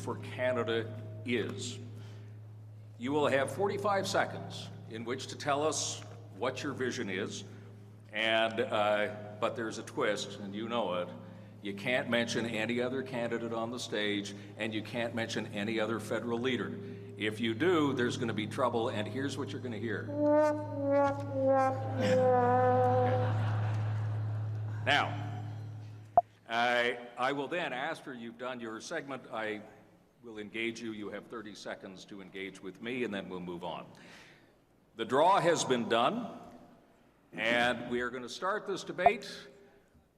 for Canada is. You will have 45 seconds in which to tell us what your vision is, and but there's a twist, and you know it. You can't mention any other candidate on the stage, and you can't mention any other federal leader. If you do, there's going to be trouble, and here's what you're going to hear. Now, I will then, after you've done your segment, I will engage you. You have 30 seconds to engage with me, and then we'll move on. The draw has been done, and we are going to start this debate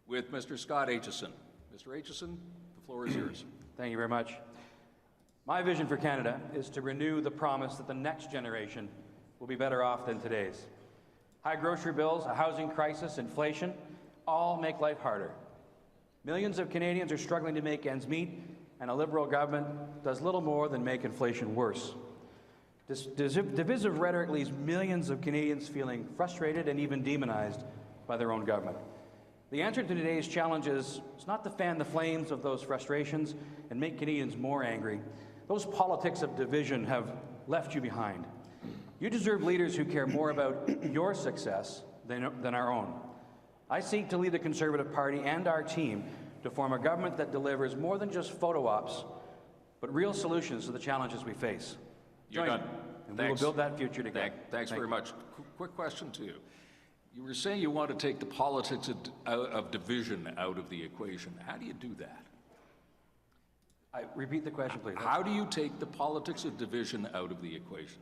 with Mr. Scott Aitchison. Mr. Aitchison, the floor is yours. Thank you very much. My vision for Canada is to renew the promise that the next generation will be better off than today's. High grocery bills, a housing crisis, inflation, all make life harder. Millions of Canadians are struggling to make ends meet, and a Liberal government does little more than make inflation worse. This divisive rhetoric leaves millions of Canadians feeling frustrated and even demonized by their own government. The answer to today's challenge is not to fan the flames of those frustrations and make Canadians more angry. Those politics of division have left you behind. You deserve leaders who care more about your success than our own. I seek to lead the Conservative Party and our team to form a government that delivers more than just photo ops, but real solutions to the challenges we face. You're done. And we will build that future together. Thanks very much. Quick question to you. You were saying you want to take the politics of division out of the equation. How do you do that? Repeat the question, please. How do you take the politics of division out of the equation?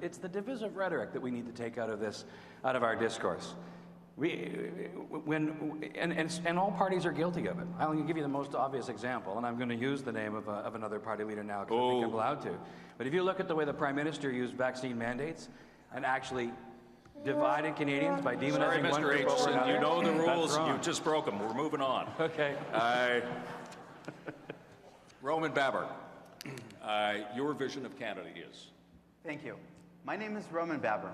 It's the divisive rhetoric that we need to take out of our discourse. And all parties are guilty of it. I'm going to give you the most obvious example, and I'm going to use the name of another party leader now because I think I'm allowed to. But if you look at the way the Prime Minister used vaccine mandates and actually divided Canadians by demonizing one group over another. You know the rules. You just broke them. We're moving on. Okay. Roman Baber, your vision of Canada is? Thank you. My name is Roman Baber.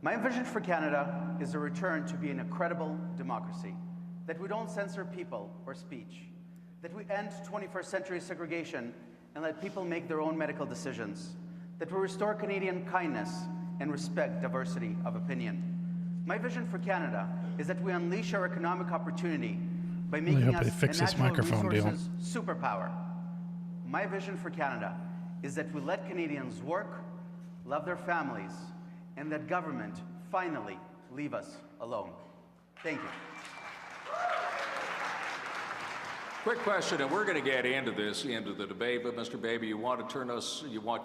My vision for Canada is a return to being a credible democracy, that we don't censor people or speech, that we end 21st century segregation and let people make their own medical decisions, that we restore Canadian kindness and respect diversity of opinion. My vision for Canada is that we unleash our economic opportunity by making us a natural resources superpower. My vision for Canada is that we let Canadians work, love their families, and that government finally leave us alone. Thank you. Quick question, and we're going to get into the debate, but Mr. Baby, you want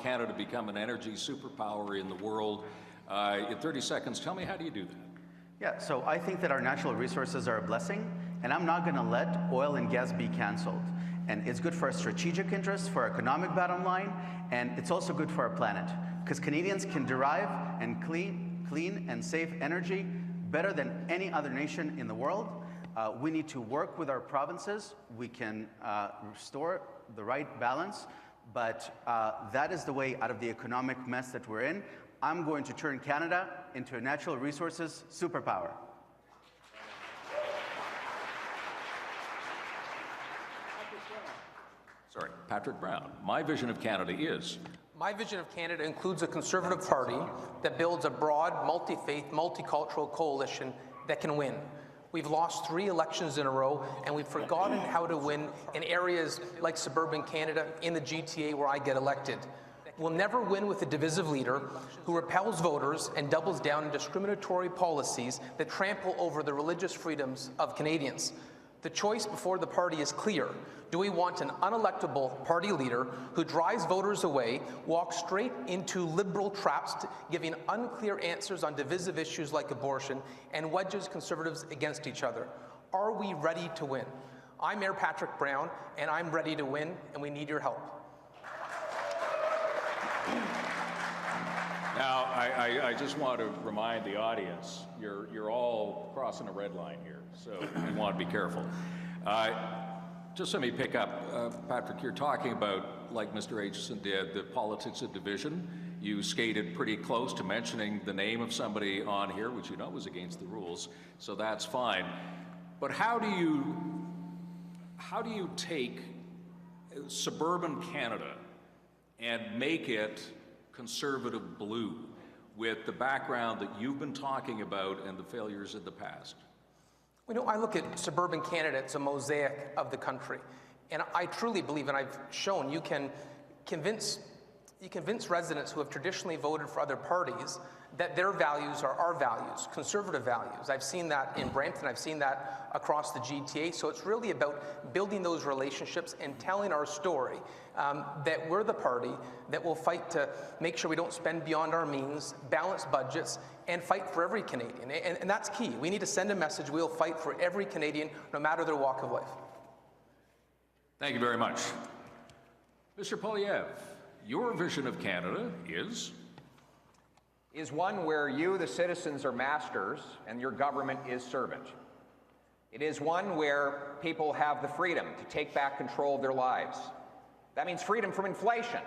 Canada to become an energy superpower in the world. In 30 seconds, tell me, how do you do that? Yeah, so I think that our natural resources are a blessing, and I'm not going to let oil and gas be canceled. And it's good for our strategic interests, for our economic bottom line, and it's also good for our planet. Because Canadians can derive and clean and safe energy better than any other nation in the world. We need to work with our provinces. We can restore the right balance, but that is the way out of the economic mess that we're in. I'm going to turn Canada into a natural resources superpower. Sorry, Patrick Brown. My vision of Canada is? My vision of Canada includes a Conservative Party that builds a broad, multi-faith, multicultural coalition that can win. We've lost 3 elections in a row, and we've forgotten how to win in areas like suburban Canada, in the GTA where I get elected. We'll never win with a divisive leader who repels voters and doubles down on discriminatory policies that trample over the religious freedoms of Canadians. The choice before the party is clear. Do we want an unelectable party leader who drives voters away, walks straight into liberal traps, giving unclear answers on divisive issues like abortion, and wedges Conservatives against each other? Are we ready to win? I'm Mayor Patrick Brown, and I'm ready to win, and we need your help. Now, I just want to remind the audience, you're all crossing a red line here, so you want to be careful. Just let me pick up, Patrick, you're talking about, like Mr. Aitchison did, the politics of division. You skated pretty close to mentioning the name of somebody on here, which you know was against the rules, so that's fine. But how do you take suburban Canada and make it conservative blue with the background that you've been talking about and the failures of the past? You know, I look at suburban Canada, it's a mosaic of the country. And I truly believe, and I've shown, you can convince residents who have traditionally voted for other parties that their values are our values, conservative values. I've seen that in Brampton, I've seen that across the GTA. So it's really about building those relationships and telling our story that we're the party that will fight to make sure we don't spend beyond our means, balance budgets, and fight for every Canadian. And that's key. We need to send a message, we'll fight for every Canadian, no matter their walk of life. Thank you very much. Mr. Poilievre, your vision of Canada is one where you, the citizens, are masters and your government is servant. It is one where people have the freedom to take back control of their lives. That means freedom from inflation,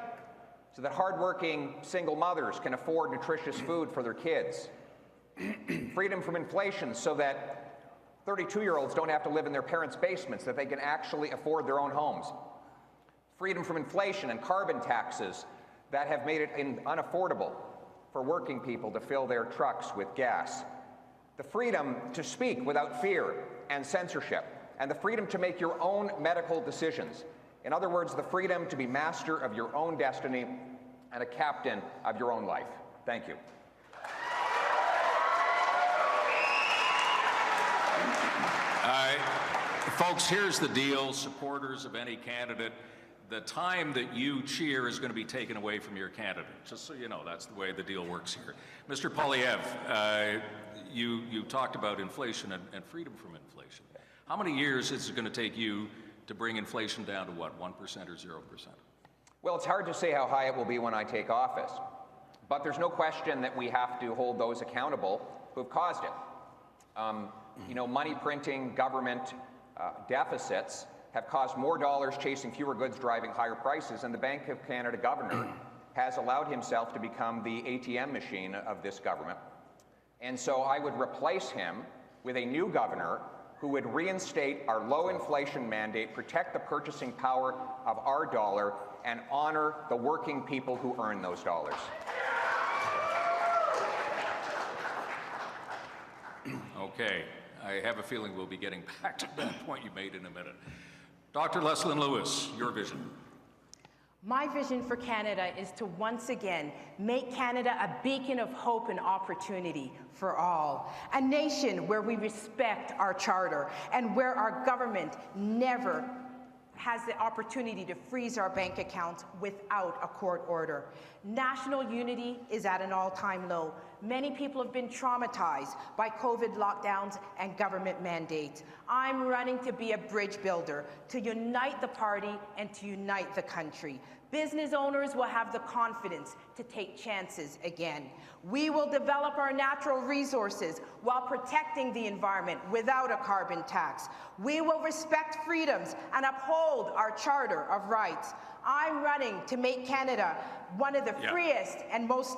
so that hardworking single mothers can afford nutritious food for their kids. Freedom from inflation so that 32-year-olds don't have to live in their parents' basements, that they can actually afford their own homes. Freedom from inflation and carbon taxes that have made it unaffordable for working people to fill their trucks with gas. The freedom to speak without fear and censorship, and the freedom to make your own medical decisions. In other words, the freedom to be master of your own destiny and a captain of your own life. Thank you. Folks, here's the deal, supporters of any candidate. The time that you cheer is going to be taken away from your candidate. Just so you know, that's the way the deal works here. Mr. Poilievre, you talked about inflation and freedom from inflation. How many years is it going to take you to bring inflation down to what, 1% or 0%? Well, it's hard to say how high it will be when I take office, but there's no question that we have to hold those accountable who have caused it. You know, money printing, government deficits have caused more dollars chasing fewer goods, driving higher prices, and the Bank of Canada governor has allowed himself to become the ATM machine of this government. And so I would replace him with a new governor who would reinstate our low inflation mandate, protect the purchasing power of our dollar, and honor the working people who earn those dollars. Okay, I have a feeling we'll be getting back to that point you made in a minute. Dr. Leslyn Lewis, your vision. My vision for Canada is to once again make Canada a beacon of hope and opportunity for all. A nation where we respect our charter and where our government never has the opportunity to freeze our bank accounts without a court order. National unity is at an all-time low. Many people have been traumatized by COVID lockdowns and government mandates. I'm running to be a bridge builder, to unite the party and to unite the country. Business owners will have the confidence to take chances again. We will develop our natural resources while protecting the environment without a carbon tax. We will respect freedoms and uphold our Charter of Rights. I'm running to make Canada one of the freest and most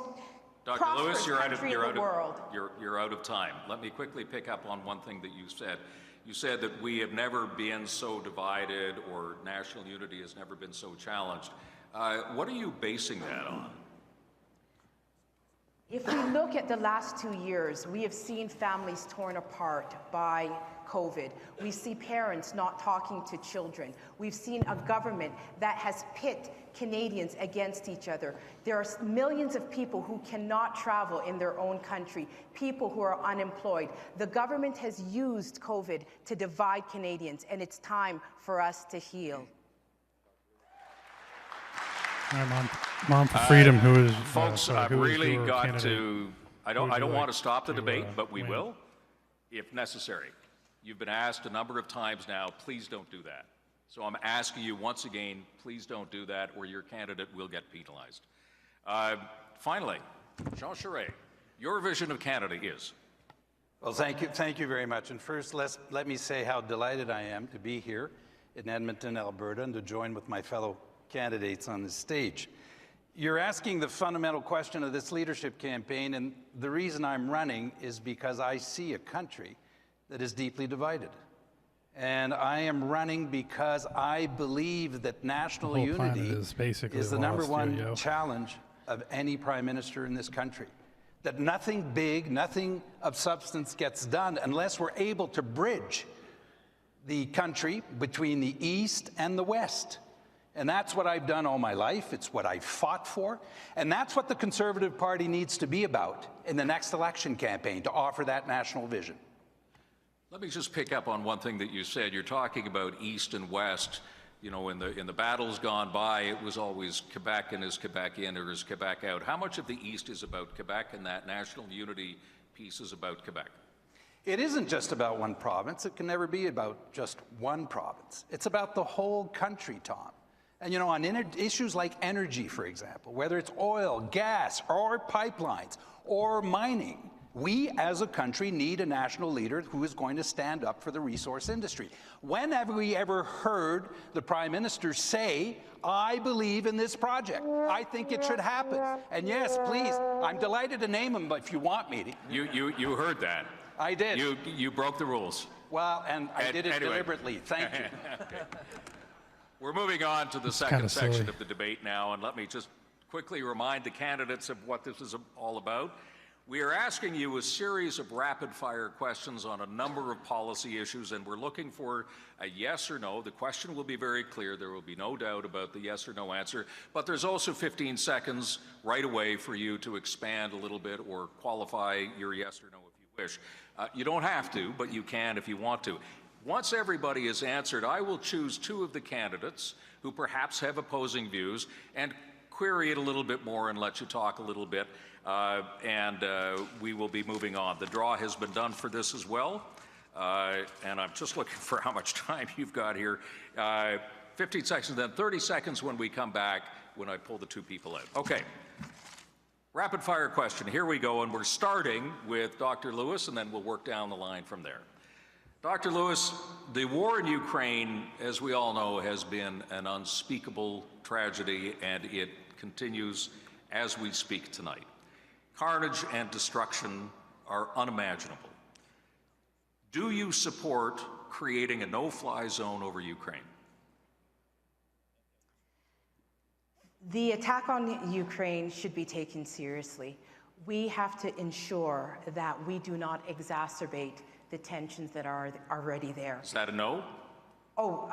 Dr. prosperous Lewis, you're country in the world. You're out of time. Let me quickly pick up on one thing that you said. You said that we have never been so divided, or national unity has never been so challenged. What are you basing that on? If we look at the last 2 years, we have seen families torn apart by COVID. We see parents not talking to children. We've seen a government that has pit Canadians against each other. There are millions of people who cannot travel in their own country, people who are unemployed. The government has used COVID to divide Canadians, and it's time for us to heal. Mom for Freedom, who is folks? I've really got candidate? to. I don't want to stop the debate, but we will, if necessary. You've been asked a number of times now. Please don't do that. So I'm asking you once again. Please don't do that, or your candidate will get penalized. Finally, Jean Charest, your vision of Canada is. Well, thank you very much. And first, let me say how delighted I am to be here in Edmonton, Alberta, and to join with my fellow candidates on this stage. You're asking the fundamental question of this leadership campaign, and the reason I'm running is because I see a country that is deeply divided. And I am running because I believe that national The whole planet unity is basically is the number lost, one yo. challenge of any prime minister in this country. That nothing big, nothing of substance gets done unless we're able to bridge the country between the East and the West. And that's what I've done all my life. It's what I've fought for. And that's what the Conservative Party needs to be about in the next election campaign, to offer that national vision. Let me just pick up on one thing that you said. You're talking about East and West. You know, in the battles gone by, it was always Quebec, and is Quebec in or is Quebec out? How much of the East is about Quebec, and that national unity piece is about Quebec? It isn't just about one province. It can never be about just one province. It's about the whole country, Tom. And you know, on issues like energy, for example, whether it's oil, gas, or pipelines, or mining, we as a country need a national leader who is going to stand up for the resource industry. When have we ever heard the Prime Minister say, I believe in this project, I think it should happen? And yes, please, I'm delighted to name him if you want me to. You heard that. I did. You broke the rules. Well, and I did it anyway. deliberately. Thank you. Okay. We're moving on to the second section of the debate now, and let me just quickly remind the candidates of what this is all about. We are asking you a series of rapid-fire questions on a number of policy issues, and we're looking for a yes or no. The question will be very clear. There will be no doubt about the yes or no answer, but there's also 15 seconds right away for you to expand a little bit or qualify your yes or no if you wish. You don't have to, but you can if you want to. Once everybody is answered, I will choose two of the candidates who perhaps have opposing views and query it a little bit more and let you talk a little bit, and we will be moving on. The draw has been done for this as well, and I'm just looking for how much time you've got here. 15 seconds, then 30 seconds when we come back, when I pull the two people out. Okay. Rapid fire question. Here we go, and we're starting with Dr. Lewis, and then we'll work down the line from there. Dr. Lewis, the war in Ukraine, as we all know, has been an unspeakable tragedy, and it continues as we speak tonight. Carnage and destruction are unimaginable. Do you support creating a no-fly zone over Ukraine? The attack on Ukraine should be taken seriously. We have to ensure that we do not exacerbate the tensions that are already there. Is that a no? Oh,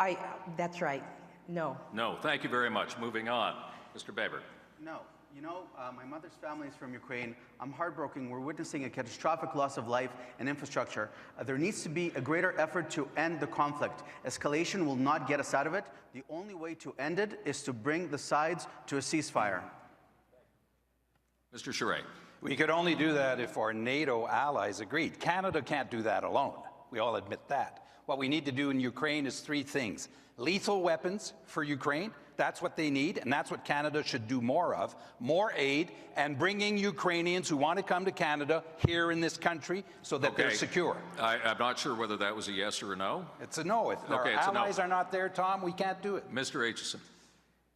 that's right. No. No. Thank you very much. Moving on. Mr. Baber. No. You know, my mother's family is from Ukraine. I'm heartbroken. We're witnessing a catastrophic loss of life and infrastructure. There needs to be a greater effort to end the conflict. Escalation will not get us out of it. The only way to end it is to bring the sides to a ceasefire. Mr. Charest. We could only do that if our NATO allies agreed. Canada can't do that alone. We all admit that. What we need to do in Ukraine is three things. Lethal weapons for Ukraine. That's what they need, and that's what Canada should do more of. More aid, and bringing Ukrainians who want to come to Canada here in this country so that they're secure. I'm not sure whether that was a yes or a no. It's a no. If our allies are not there, Tom, we can't do it. Mr. Aitchison.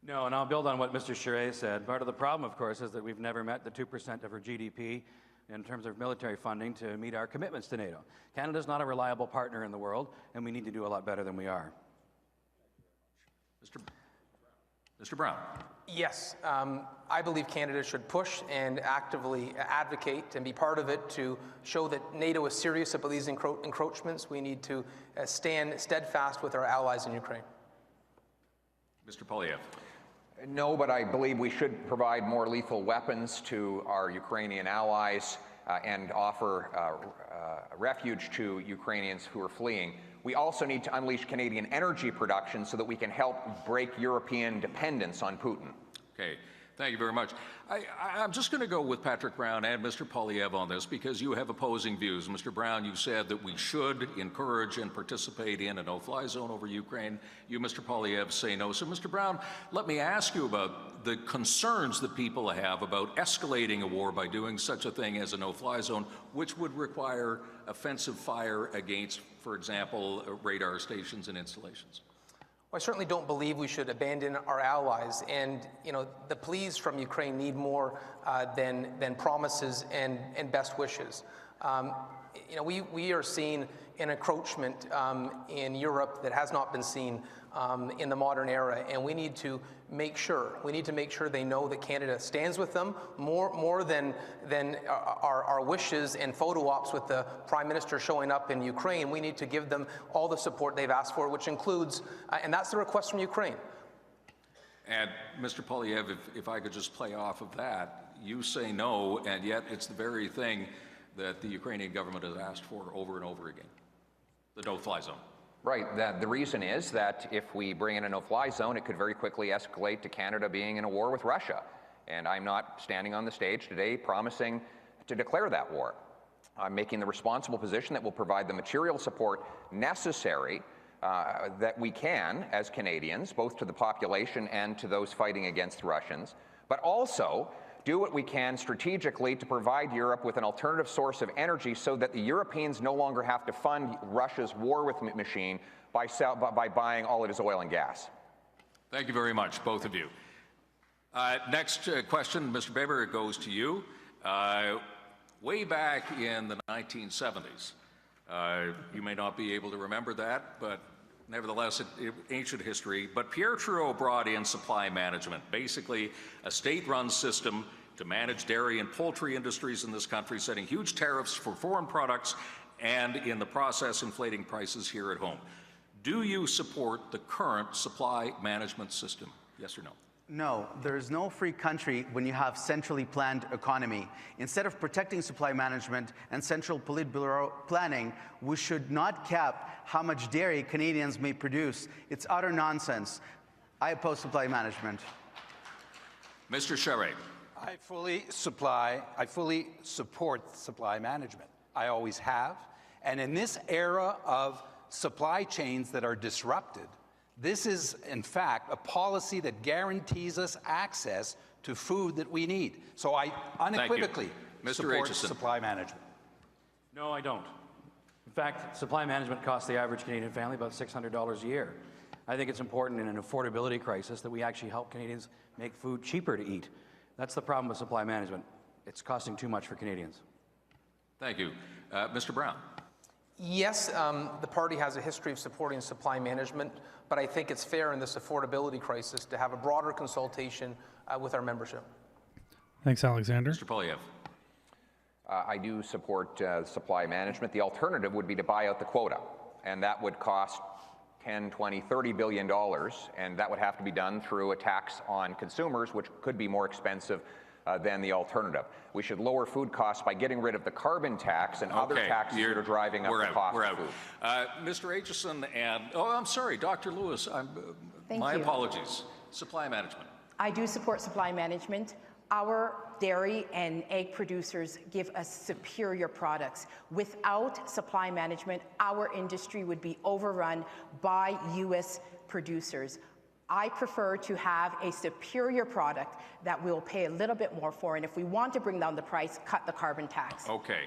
No, and I'll build on what Mr. Charest said. Part of the problem, of course, is that we've never met the 2% of our GDP in terms of military funding to meet our commitments to NATO. Canada's not a reliable partner in the world, and we need to do a lot better than we are. Mr. Brown. Yes, I believe Canada should push and actively advocate and be part of it to show that NATO is serious about these encroachments. We need to stand steadfast with our allies in Ukraine. Mr. Poilievre. No, but I believe we should provide more lethal weapons to our Ukrainian allies and offer refuge to Ukrainians who are fleeing. We also need to unleash Canadian energy production so that we can help break European dependence on Putin. Okay, thank you very much. I'm just going to go with Patrick Brown and Mr. Poilievre on this because you have opposing views. Mr. Brown, you said that we should encourage and participate in a no-fly zone over Ukraine. You, Mr. Poilievre, say no. So, Mr. Brown, let me ask you about the concerns that people have about escalating a war by doing such a thing as a no-fly zone, which would require offensive fire against, for example, radar stations and installations. Well, I certainly don't believe we should abandon our allies, and the pleas from Ukraine need more than promises and best wishes. we are seeing an encroachment in Europe that has not been seen in the modern era, and we need to make sure they know that Canada stands with them more than our wishes and photo ops with the Prime Minister showing up in Ukraine. We need to give them all the support they've asked for, which includes, and that's the request from Ukraine. And Mr. Poilievre, if I could just play off of that, you say no, and yet it's the very thing that the Ukrainian government has asked for over and over again, the no-fly zone. Right. The reason is that if we bring in a no-fly zone, it could very quickly escalate to Canada being in a war with Russia. And I'm not standing on the stage today promising to declare that war. I'm making the responsible position that we'll provide the material support necessary that we can as Canadians, both to the population and to those fighting against the Russians, but also do what we can strategically to provide Europe with an alternative source of energy so that the Europeans no longer have to fund Russia's war with machine by buying all of its oil and gas. Thank you very much, both of you. Next question, Mr. Baber, it goes to you. Way back in the 1970s, you may not be able to remember that, but nevertheless, ancient history. But Pierre Trudeau brought in supply management, basically a state-run system to manage dairy and poultry industries in this country, setting huge tariffs for foreign products and in the process inflating prices here at home. Do you support the current supply management system? Yes or no? No, there is no free country when you have centrally planned economy. Instead of protecting supply management and central Politburo planning, we should not cap how much dairy Canadians may produce. It's utter nonsense. I oppose supply management. Mr. Charest. I fully support supply management. I always have. And in this era of supply chains that are disrupted, this is, in fact, a policy that guarantees us access to food that we need. So I unequivocally support supply management. No, I don't. In fact, supply management costs the average Canadian family about $600 a year. I think it's important in an affordability crisis that we actually help Canadians make food cheaper to eat. That's the problem with supply management. It's costing too much for Canadians. Thank you. Mr. Brown. Yes, the party has a history of supporting supply management, but I think it's fair in this affordability crisis to have a broader consultation with our membership. Thanks, Alexander. Mr. Poilievre. I do support supply management. The alternative would be to buy out the quota, and that would cost $10, $20, $30 billion, and that would have to be done through a tax on consumers, which could be more expensive than the alternative. We should lower food costs by getting rid of the carbon tax and other taxes that are driving up the cost of food. Mr. Aitchison and, I'm sorry, Dr. Lewis, my apologies. Supply management. I do support supply management. Our dairy and egg producers give us superior products. Without supply management, our industry would be overrun by U.S. producers. I prefer to have a superior product that we'll pay a little bit more for, and if we want to bring down the price, cut the carbon tax. Okay.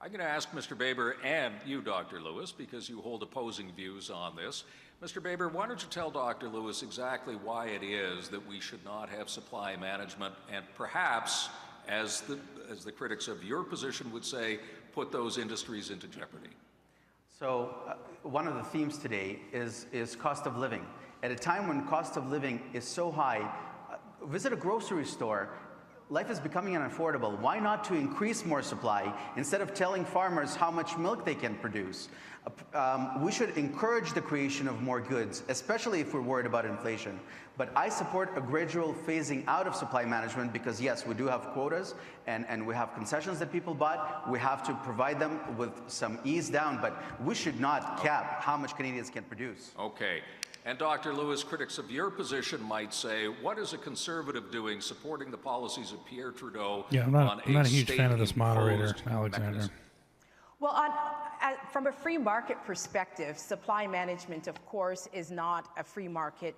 I'm going to ask Mr. Baber and you, Dr. Lewis, because you hold opposing views on this. Mr. Baber, why don't you tell Dr. Lewis exactly why it is that we should not have supply management, and perhaps, as the critics of your position would say, put those industries into jeopardy? So one of the themes today is cost of living. At a time when cost of living is so high, visit a grocery store. Life is becoming unaffordable. Why not to increase more supply instead of telling farmers how much milk they can produce? We should encourage the creation of more goods, especially if we're worried about inflation. But I support a gradual phasing out of supply management because, yes, we do have quotas and we have concessions that people bought. We have to provide them with some ease down, but we should not cap how much Canadians can produce. Okay. And Dr. Lewis, critics of your position might say, what is a conservative doing supporting the policies of Pierre Trudeau? Yeah, I'm not a huge fan of this moderator, Alexander. Mechanism? Well, from a free market perspective, supply management, of course, is not a free market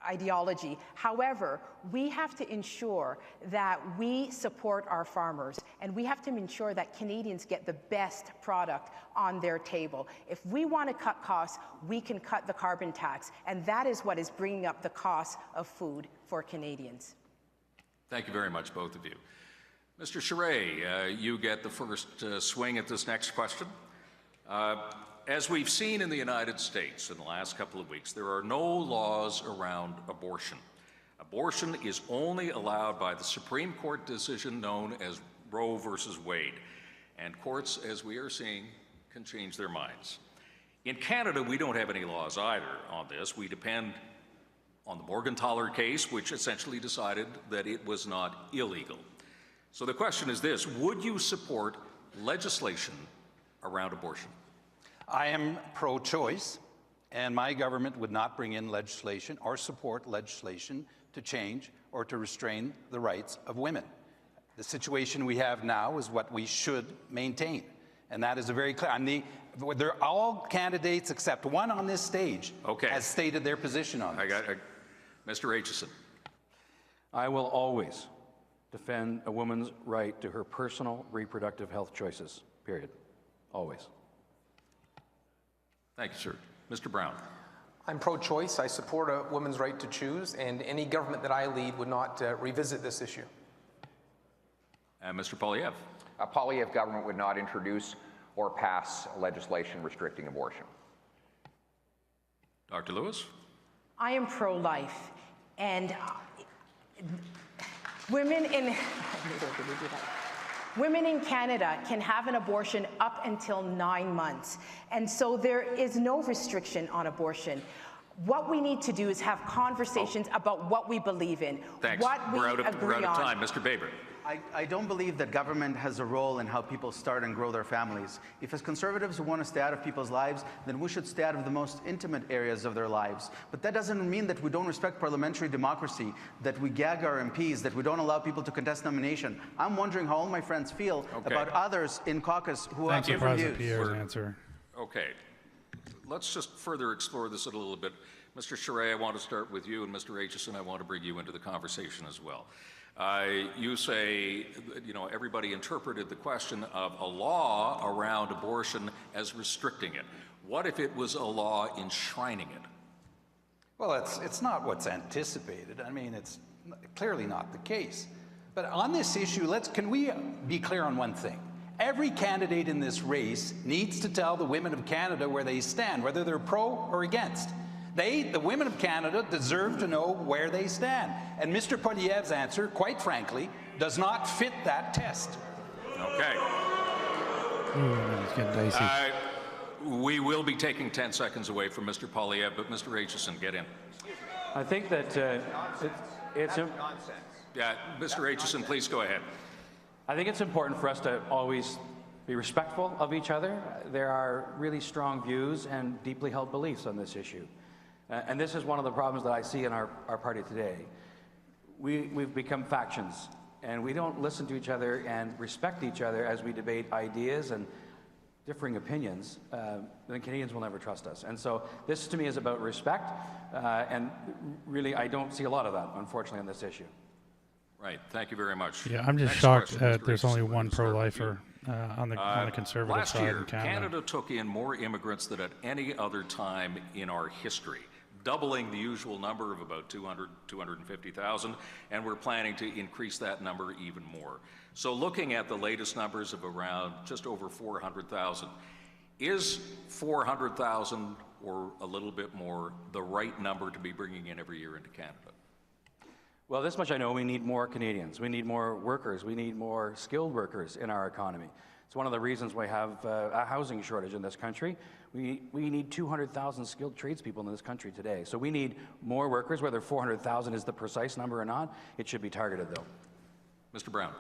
ideology. However, we have to ensure that we support our farmers, and we have to ensure that Canadians get the best product on their table. If we want to cut costs, we can cut the carbon tax, and that is what is bringing up the cost of food for Canadians. Thank you very much, both of you. Mr. Charest, you get the first swing at this next question. As we've seen in the United States in the last couple of weeks, there are no laws around abortion. Abortion is only allowed by the Supreme Court decision known as Roe versus Wade. And courts, as we are seeing, can change their minds. In Canada, we don't have any laws either on this. We depend on the Morgentaler case, which essentially decided that it was not illegal. So the question is this: would you support legislation around abortion? I am pro-choice, and my government would not bring in legislation or support legislation to change or to restrain the rights of women. The situation we have now is what we should maintain, and that is a very clear. They're all candidates except one on this stage has stated their position on this. Mr. Aitchison. I will always defend a woman's right to her personal reproductive health choices, period. Always. Thank you, sir. Mr. Brown. I'm pro-choice. I support a woman's right to choose, and any government that I lead would not revisit this issue. And Mr. Poilievre. A Poilievre government would not introduce or pass legislation restricting abortion. Dr. Lewis. I am pro-life, and women in Canada can have an abortion up until 9 months, and so there is no restriction on abortion. What we need to do is have conversations about what we believe in, Thanks. what we We're out of agree on. time. Mr. Baber. I don't believe that government has a role in how people start and grow their families. If as conservatives want to stay out of people's lives, then we should stay out of the most intimate areas of their lives. But that doesn't mean that we don't respect parliamentary democracy, that we gag our MPs, that we don't allow people to contest nomination. I'm wondering how all my friends feel about others in caucus who have different views. Thank you, President Pierre's answer. Okay. Let's just further explore this a little bit. Mr. Charest, I want to start with you, and Mr. Aitchison, I want to bring you into the conversation as well. You say, everybody interpreted the question of a law around abortion as restricting it. What if it was a law enshrining it? Well, it's not what's anticipated. I mean, it's clearly not the case. But on this issue, can we be clear on one thing? Every candidate in this race needs to tell the women of Canada where they stand, whether they're pro or against. The women of Canada, deserve to know where they stand. And Mr. Poilievre's answer, quite frankly, does not fit that test. Okay. Ooh, it's getting dicey. We will be taking 10 seconds away from Mr. Poilievre, but Mr. Aitchison, get in. I think that it's nonsense. Yeah, Mr. Aitchison, please go ahead. I think it's important for us to always be respectful of each other. There are really strong views and deeply held beliefs on this issue. And this is one of the problems that I see in our party today. We've become factions, and we don't listen to each other and respect each other as we debate ideas and differing opinions. Then Canadians will never trust us. And so this, to me, is about respect, and really I don't see a lot of that, unfortunately, on this issue. Right. Thank you very much. Yeah, I'm just Next shocked question, that Mr. there's only Aitchison. one pro-lifer on the conservative Last side year, in Canada. Canada took in more immigrants than at any other time in our history, doubling the usual number of about 250,000, and we're planning to increase that number even more. So looking at the latest numbers of around just over 400,000, is 400,000 or a little bit more the right number to be bringing in every year into Canada? Well, this much I know: we need more Canadians. We need more workers. We need more skilled workers in our economy. It's one of the reasons we have a housing shortage in this country. We need 200,000 skilled tradespeople in this country today. So we need more workers. Whether 400,000 is the precise number or not, it should be targeted, though. Mr. Brown.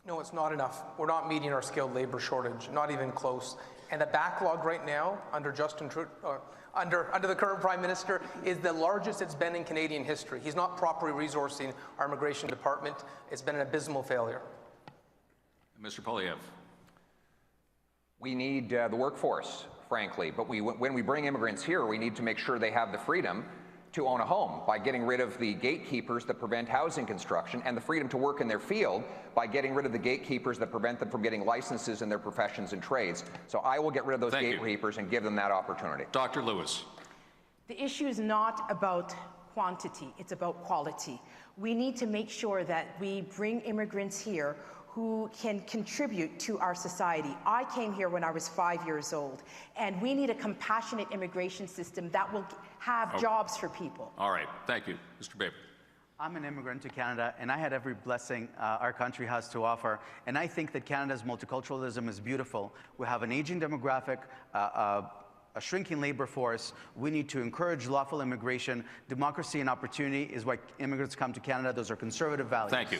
No, it's not enough. We're not meeting our skilled labor shortage, not even close. And the backlog right now under Justin Trudeau, under the current Prime Minister, is the largest it's been in Canadian history. He's not properly resourcing our immigration department. It's been an abysmal failure. Mr. Poilievre. We need the workforce, frankly, but when we bring immigrants here, we need to make sure they have the freedom to own a home by getting rid of the gatekeepers that prevent housing construction, and the freedom to work in their field by getting rid of the gatekeepers that prevent them from getting licenses in their professions and trades. So I will get rid of those gatekeepers and give them that opportunity. Dr. Lewis. The issue is not about quantity, it's about quality. We need to make sure that we bring immigrants here who can contribute to our society. I came here when I was 5 years old, and we need a compassionate immigration system that will have jobs for people. All right, thank you. Mr. Baber. I'm an immigrant to Canada, and I had every blessing our country has to offer. And I think that Canada's multiculturalism is beautiful. We have an aging demographic, a shrinking labor force. We need to encourage lawful immigration. Democracy and opportunity is why immigrants come to Canada. Those are conservative values. Thank you.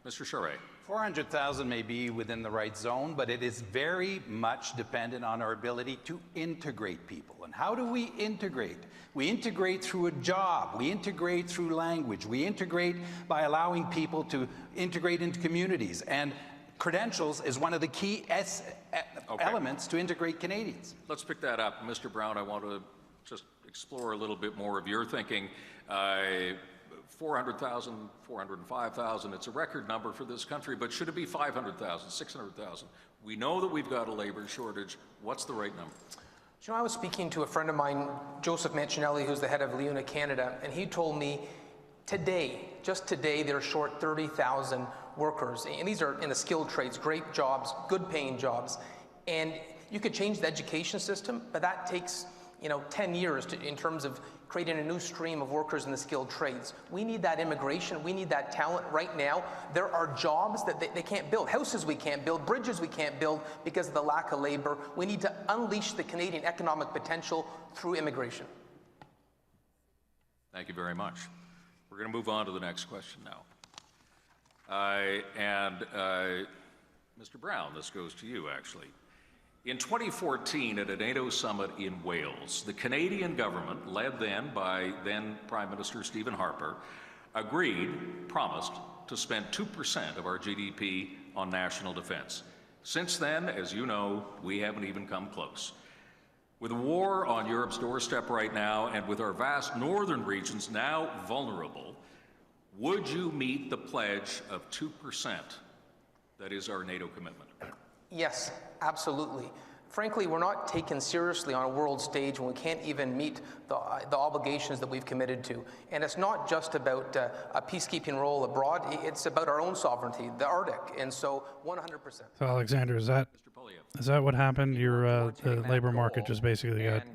Mr. Charest. 400,000 may be within the right zone, but it is very much dependent on our ability to integrate people. And how do we integrate? We integrate through a job. We integrate through language. We integrate by allowing people to integrate into communities. And credentials is one of the key elements to integrate Canadians. Let's pick that up. Mr. Brown, I want to just explore a little bit more of your thinking. 400,000, 405,000, it's a record number for this country, but should it be 500,000, 600,000? We know that we've got a labor shortage. What's the right number? You know, I was speaking to a friend of mine, Joseph Mancinelli, who's the head of LIUNA Canada, and he told me today, just today, they're short 30,000 workers. And these are in the skilled trades, great jobs, good paying jobs. And you could change the education system, but that takes 10 years in terms of creating a new stream of workers in the skilled trades. We need that immigration. We need that talent right now. There are jobs that they can't build. Houses we can't build. Bridges we can't build because of the lack of labor. We need to unleash the Canadian economic potential through immigration. Thank you very much. We're going to move on to the next question now. Mr. Brown, this goes to you, actually. In 2014, at a NATO summit in Wales, the Canadian government, led then by then Prime Minister Stephen Harper, promised to spend 2% of our GDP on national defense. Since then, as you know, we haven't even come close. With a war on Europe's doorstep right now, and with our vast northern regions now vulnerable, would you meet the pledge of 2%? That is our NATO commitment. Yes, absolutely. Frankly, we're not taken seriously on a world stage when we can't even meet the obligations that we've committed to. And it's not just about a peacekeeping role abroad, it's about our own sovereignty, the Arctic, and so 100%. So, Alexander, is that what happened? Your the labor market just basically got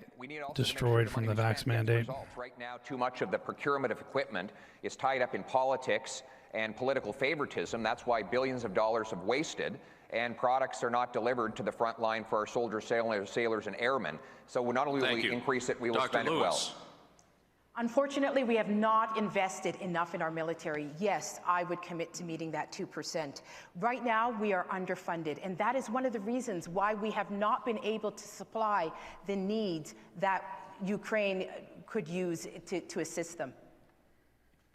destroyed from the vax mandate? Right now, too much of the procurement of equipment is tied up in politics and political favoritism. That's why billions of dollars have wasted, and products are not delivered to the front line for our soldiers, sailors, and airmen. So not only will we increase it, we will spend it well. Unfortunately, we have not invested enough in our military. Yes, I would commit to meeting that 2%. Right now, we are underfunded, and that is one of the reasons why we have not been able to supply the needs that Ukraine could use to assist them.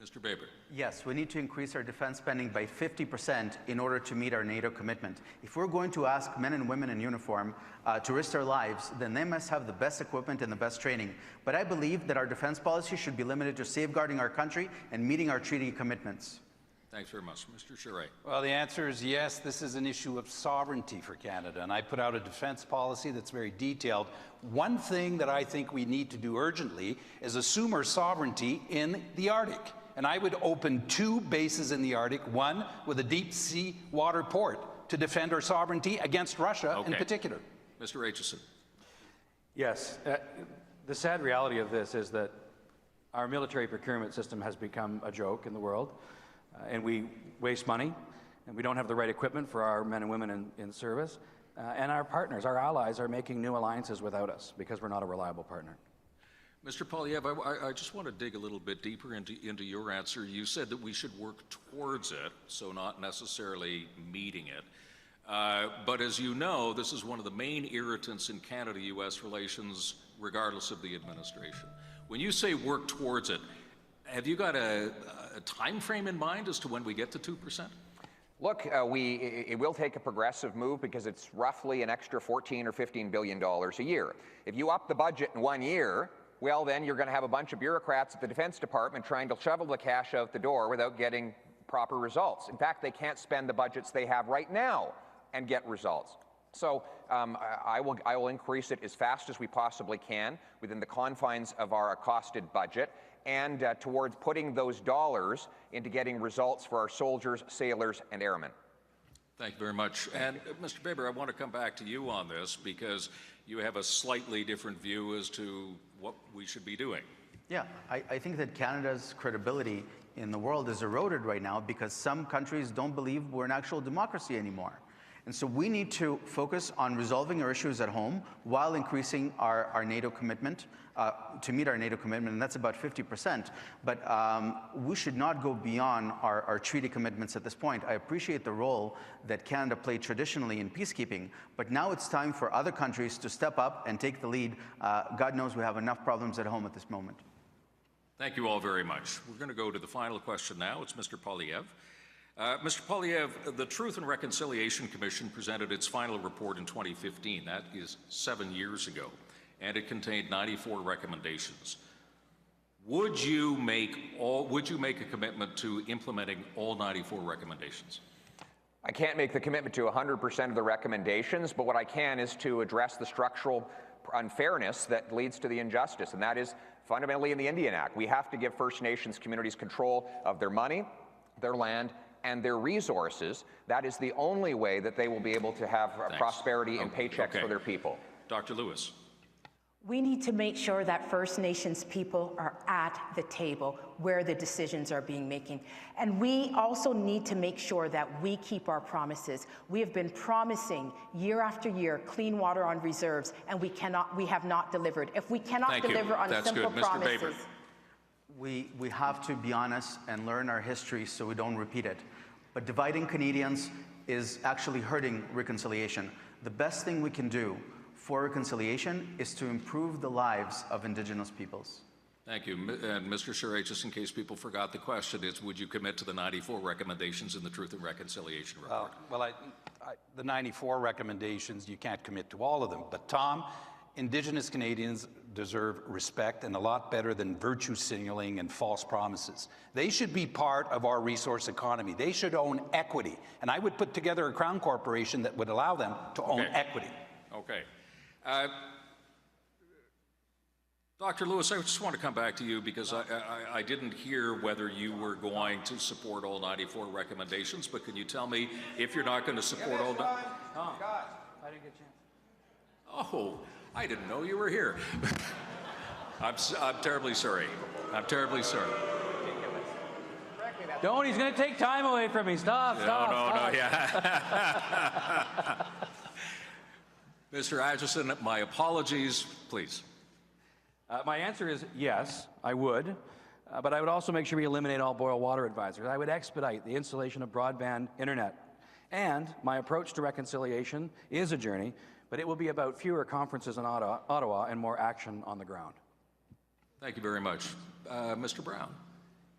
Mr. Baber. Yes, we need to increase our defense spending by 50% in order to meet our NATO commitment. If we're going to ask men and women in uniform to risk their lives, then they must have the best equipment and the best training. But I believe that our defense policy should be limited to safeguarding our country and meeting our treaty commitments. Thanks very much. Mr. Charest. Well, the answer is yes. This is an issue of sovereignty for Canada, and I put out a defense policy that's very detailed. One thing that I think we need to do urgently is assume our sovereignty in the Arctic. And I would open 2 bases in the Arctic, one with a deep sea water port to defend our sovereignty against Russia in particular. Mr. Aitchison. Yes. The sad reality of this is that our military procurement system has become a joke in the world, and we waste money, and we don't have the right equipment for our men and women in service, and our partners, our allies, are making new alliances without us because we're not a reliable partner. Mr. Poilievre, I just want to dig a little bit deeper into your answer. You said that we should work towards it, so not necessarily meeting it. But as you know, this is one of the main irritants in Canada-U.S. relations, regardless of the administration. When you say work towards it, have you got a time frame in mind as to when we get to 2%? Look, it will take a progressive move because it's roughly an extra $14 or $15 billion a year. If you up the budget in 1 year, well, then you're going to have a bunch of bureaucrats at the Defense Department trying to shovel the cash out the door without getting proper results. In fact, they can't spend the budgets they have right now and get results. So I will increase it as fast as we possibly can within the confines of our costed budget and towards putting those dollars into getting results for our soldiers, sailors, and airmen. Thank you very much. And Mr. Baber, I want to come back to you on this because you have a slightly different view as to what we should be doing. Yeah, I think that Canada's credibility in the world is eroded right now because some countries don't believe we're an actual democracy anymore. And so we need to focus on resolving our issues at home while increasing our NATO commitment, to meet our NATO commitment, and that's about 50%. But we should not go beyond our treaty commitments at this point. I appreciate the role that Canada played traditionally in peacekeeping, but now it's time for other countries to step up and take the lead. God knows we have enough problems at home at this moment. Thank you all very much. We're going to go to the final question now. It's Mr. Poilievre. Mr. Poilievre, the Truth and Reconciliation Commission presented its final report in 2015. That is 7 years ago, and it contained 94 recommendations. Would you make a commitment to implementing all 94 recommendations? I can't make the commitment to 100% of the recommendations, but what I can is to address the structural unfairness that leads to the injustice, and that is fundamentally in the Indian Act. We have to give First Nations communities control of their money, their land, and their resources. That is the only way that they will be able to have prosperity and paychecks for their people. Dr. Lewis. We need to make sure that First Nations people are at the table where the decisions are being made. And we also need to make sure that we keep our promises. We have been promising year after year clean water on reserves, and we have not delivered. If we cannot deliver on simple promises. We have to be honest and learn our history so we don't repeat it. But dividing Canadians is actually hurting reconciliation. The best thing we can do for reconciliation is to improve the lives of Indigenous peoples. Thank you. And Mr. Charest, just in case people forgot the question, is would you commit to the 94 recommendations in the Truth and Reconciliation report? The 94 recommendations, you can't commit to all of them. But Tom, Indigenous Canadians deserve respect, and a lot better than virtue signaling and false promises. They should be part of our resource economy. They should own equity. And I would put together a crown corporation that would allow them to own equity. Okay. Dr. Lewis, I just want to come back to you because I didn't hear whether you were going to support all 94 recommendations, but can you tell me if you're not going to support all... I didn't get a chance. Oh, I didn't know you were here. I'm terribly sorry. I'm terribly sorry. Don't, he's going to take time away from me. Stop. No, yeah. Mr. Acheson, my apologies, please. My answer is yes, I would. But I would also make sure we eliminate all boil water advisors. I would expedite the installation of broadband internet. And my approach to reconciliation is a journey, but it will be about fewer conferences in Ottawa and more action on the ground. Thank you very much. Mr. Brown.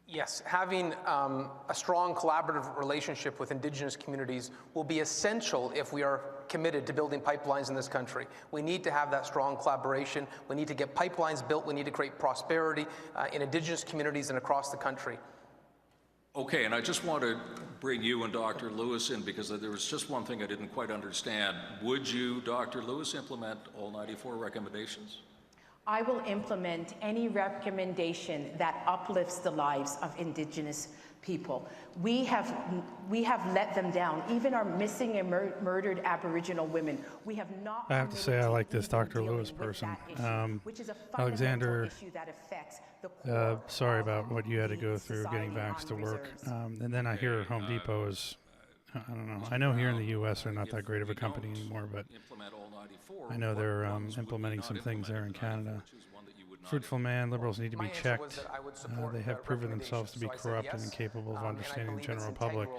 Yes, having a strong collaborative relationship with Indigenous communities will be essential if we are committed to building pipelines in this country. We need to have that strong collaboration. We need to get pipelines built. We need to create prosperity in Indigenous communities and across the country. Okay, and I just want to bring you and Dr. Lewis in because there was just one thing I didn't quite understand. Would you, Dr. Lewis, implement all 94 recommendations? I will implement any recommendation that uplifts the lives of Indigenous people. We have let them down. Even our missing and murdered Aboriginal women. We have not. I have to say I like this Dr. Lewis person. Which is a Alexander, issue that affects the sorry about what you had to go through getting back to work. And then I hear Home Depot is, I don't know. I know here in the U.S. they're not that great of a company anymore, but I know they're implementing some things there in Canada. Fruitful man, Liberals need to be checked. They have proven themselves to be corrupt and incapable of understanding the general public.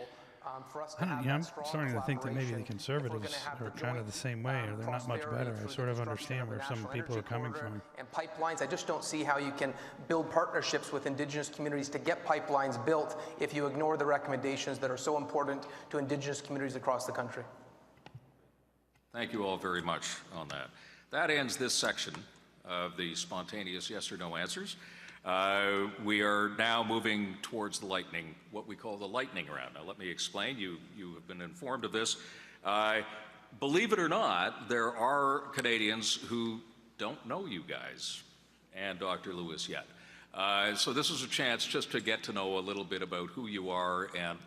I'm starting to think that maybe the Conservatives are kind of the same way, or they're not much better. I sort of understand where some people are coming from. And pipelines, I just don't see how you can build partnerships with Indigenous communities to get pipelines built if you ignore the recommendations that are so important to Indigenous communities across the country. Thank you all very much on that. That ends this section of the spontaneous yes or no answers. We are now moving towards the what we call the lightning round. Now let me explain, you have been informed of this. Believe it or not, there are Canadians who don't know you guys and Dr. Lewis yet. So this is a chance just to get to know a little bit about who you are and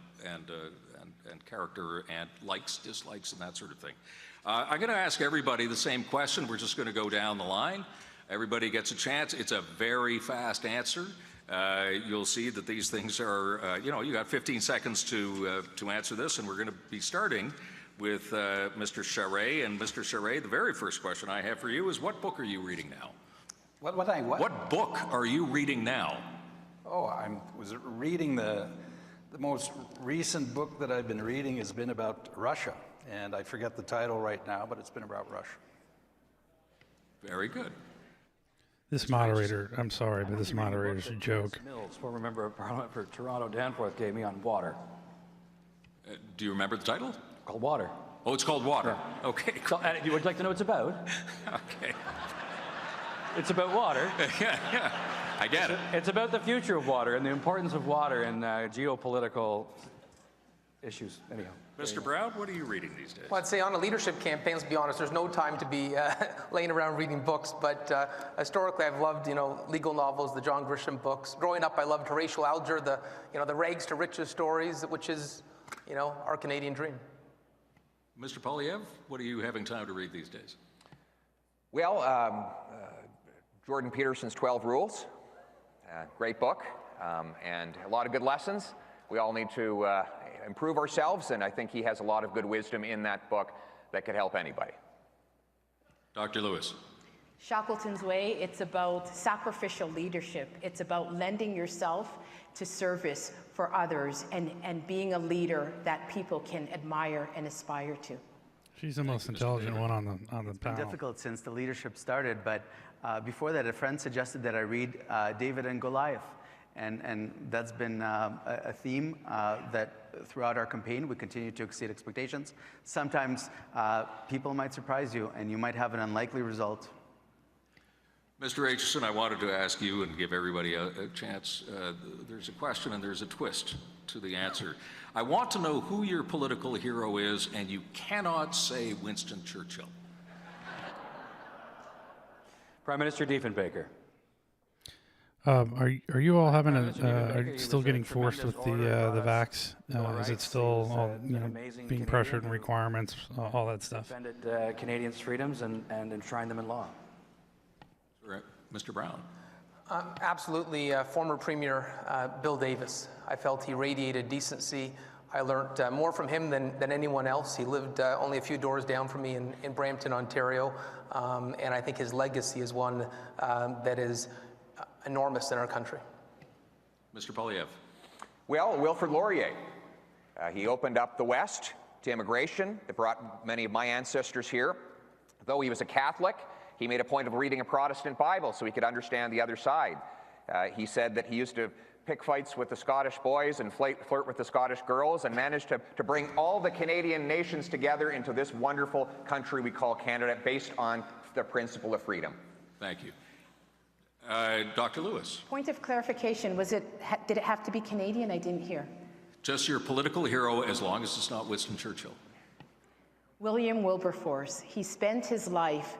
character and likes, dislikes, and that sort of thing. I'm going to ask everybody the same question. We're just going to go down the line. Everybody gets a chance. It's a very fast answer. You'll see that these things are, you got 15 seconds to answer this, and we're going to be starting with Mr. Charest. And Mr. Charest, the very first question I have for you is, what book are you reading now? What? What book are you reading now? Oh, I was reading the most recent book that I've been reading has been about Russia, and I forget the title right now, but it's been about Russia. Very good. This moderator, I'm sorry, but this moderator's a joke. Mills, former member of Parliament for Toronto Danforth, gave me on water. Do you remember the title? Called Water. Oh, it's called Water. Yeah. Okay. So, would you like to know what it's about? Okay. It's about water. Yeah, I get it. It's about the future of water and the importance of water in geopolitical issues. Anyhow. Mr. Brown, what are you reading these days? Well, I'd say on a leadership campaign, let's be honest, there's no time to be laying around reading books, but historically I've loved, legal novels, the John Grisham books. Growing up, I loved Horatio Alger, the rags to riches stories, which is, our Canadian dream. Mr. Poilievre, what are you having time to read these days? Well, Jordan Peterson's 12 Rules, great book, and a lot of good lessons. We all need to improve ourselves, and I think he has a lot of good wisdom in that book that could help anybody. Dr. Lewis. Shackleton's Way, it's about sacrificial leadership. It's about lending yourself to service for others and being a leader that people can admire and aspire to. She's the most intelligent one on the panel. It's been difficult since the leadership started, but before that, a friend suggested that I read David and Goliath. And that's been a theme that throughout our campaign we continue to exceed expectations. Sometimes people might surprise you and you might have an unlikely result. Mr. Aitchison, I wanted to ask you and give everybody a chance. There's a question and there's a twist to the answer. I want to know who your political hero is, and you cannot say Winston Churchill. Prime Minister Diefenbaker. Are you all having are still getting forced with the vax? Is it still all, being pressured and requirements, all that stuff? Defended Canadians' freedoms and enshrined them in law. Mr. Brown. Absolutely. Former Premier Bill Davis. I felt he radiated decency. I learned more from him than anyone else. He lived only a few doors down from me in Brampton, Ontario, and I think his legacy is one that is enormous in our country. Mr. Poilievre. Well, Wilfrid Laurier. He opened up the West to immigration that brought many of my ancestors here. Though he was a Catholic, he made a point of reading a Protestant Bible so he could understand the other side. He said that he used to pick fights with the Scottish boys and flirt with the Scottish girls and managed to bring all the Canadian nations together into this wonderful country we call Canada based on the principle of freedom. Thank you. Dr. Lewis. Point of clarification, did it have to be Canadian? I didn't hear. Just your political hero, as long as it's not Winston Churchill. William Wilberforce. He spent his life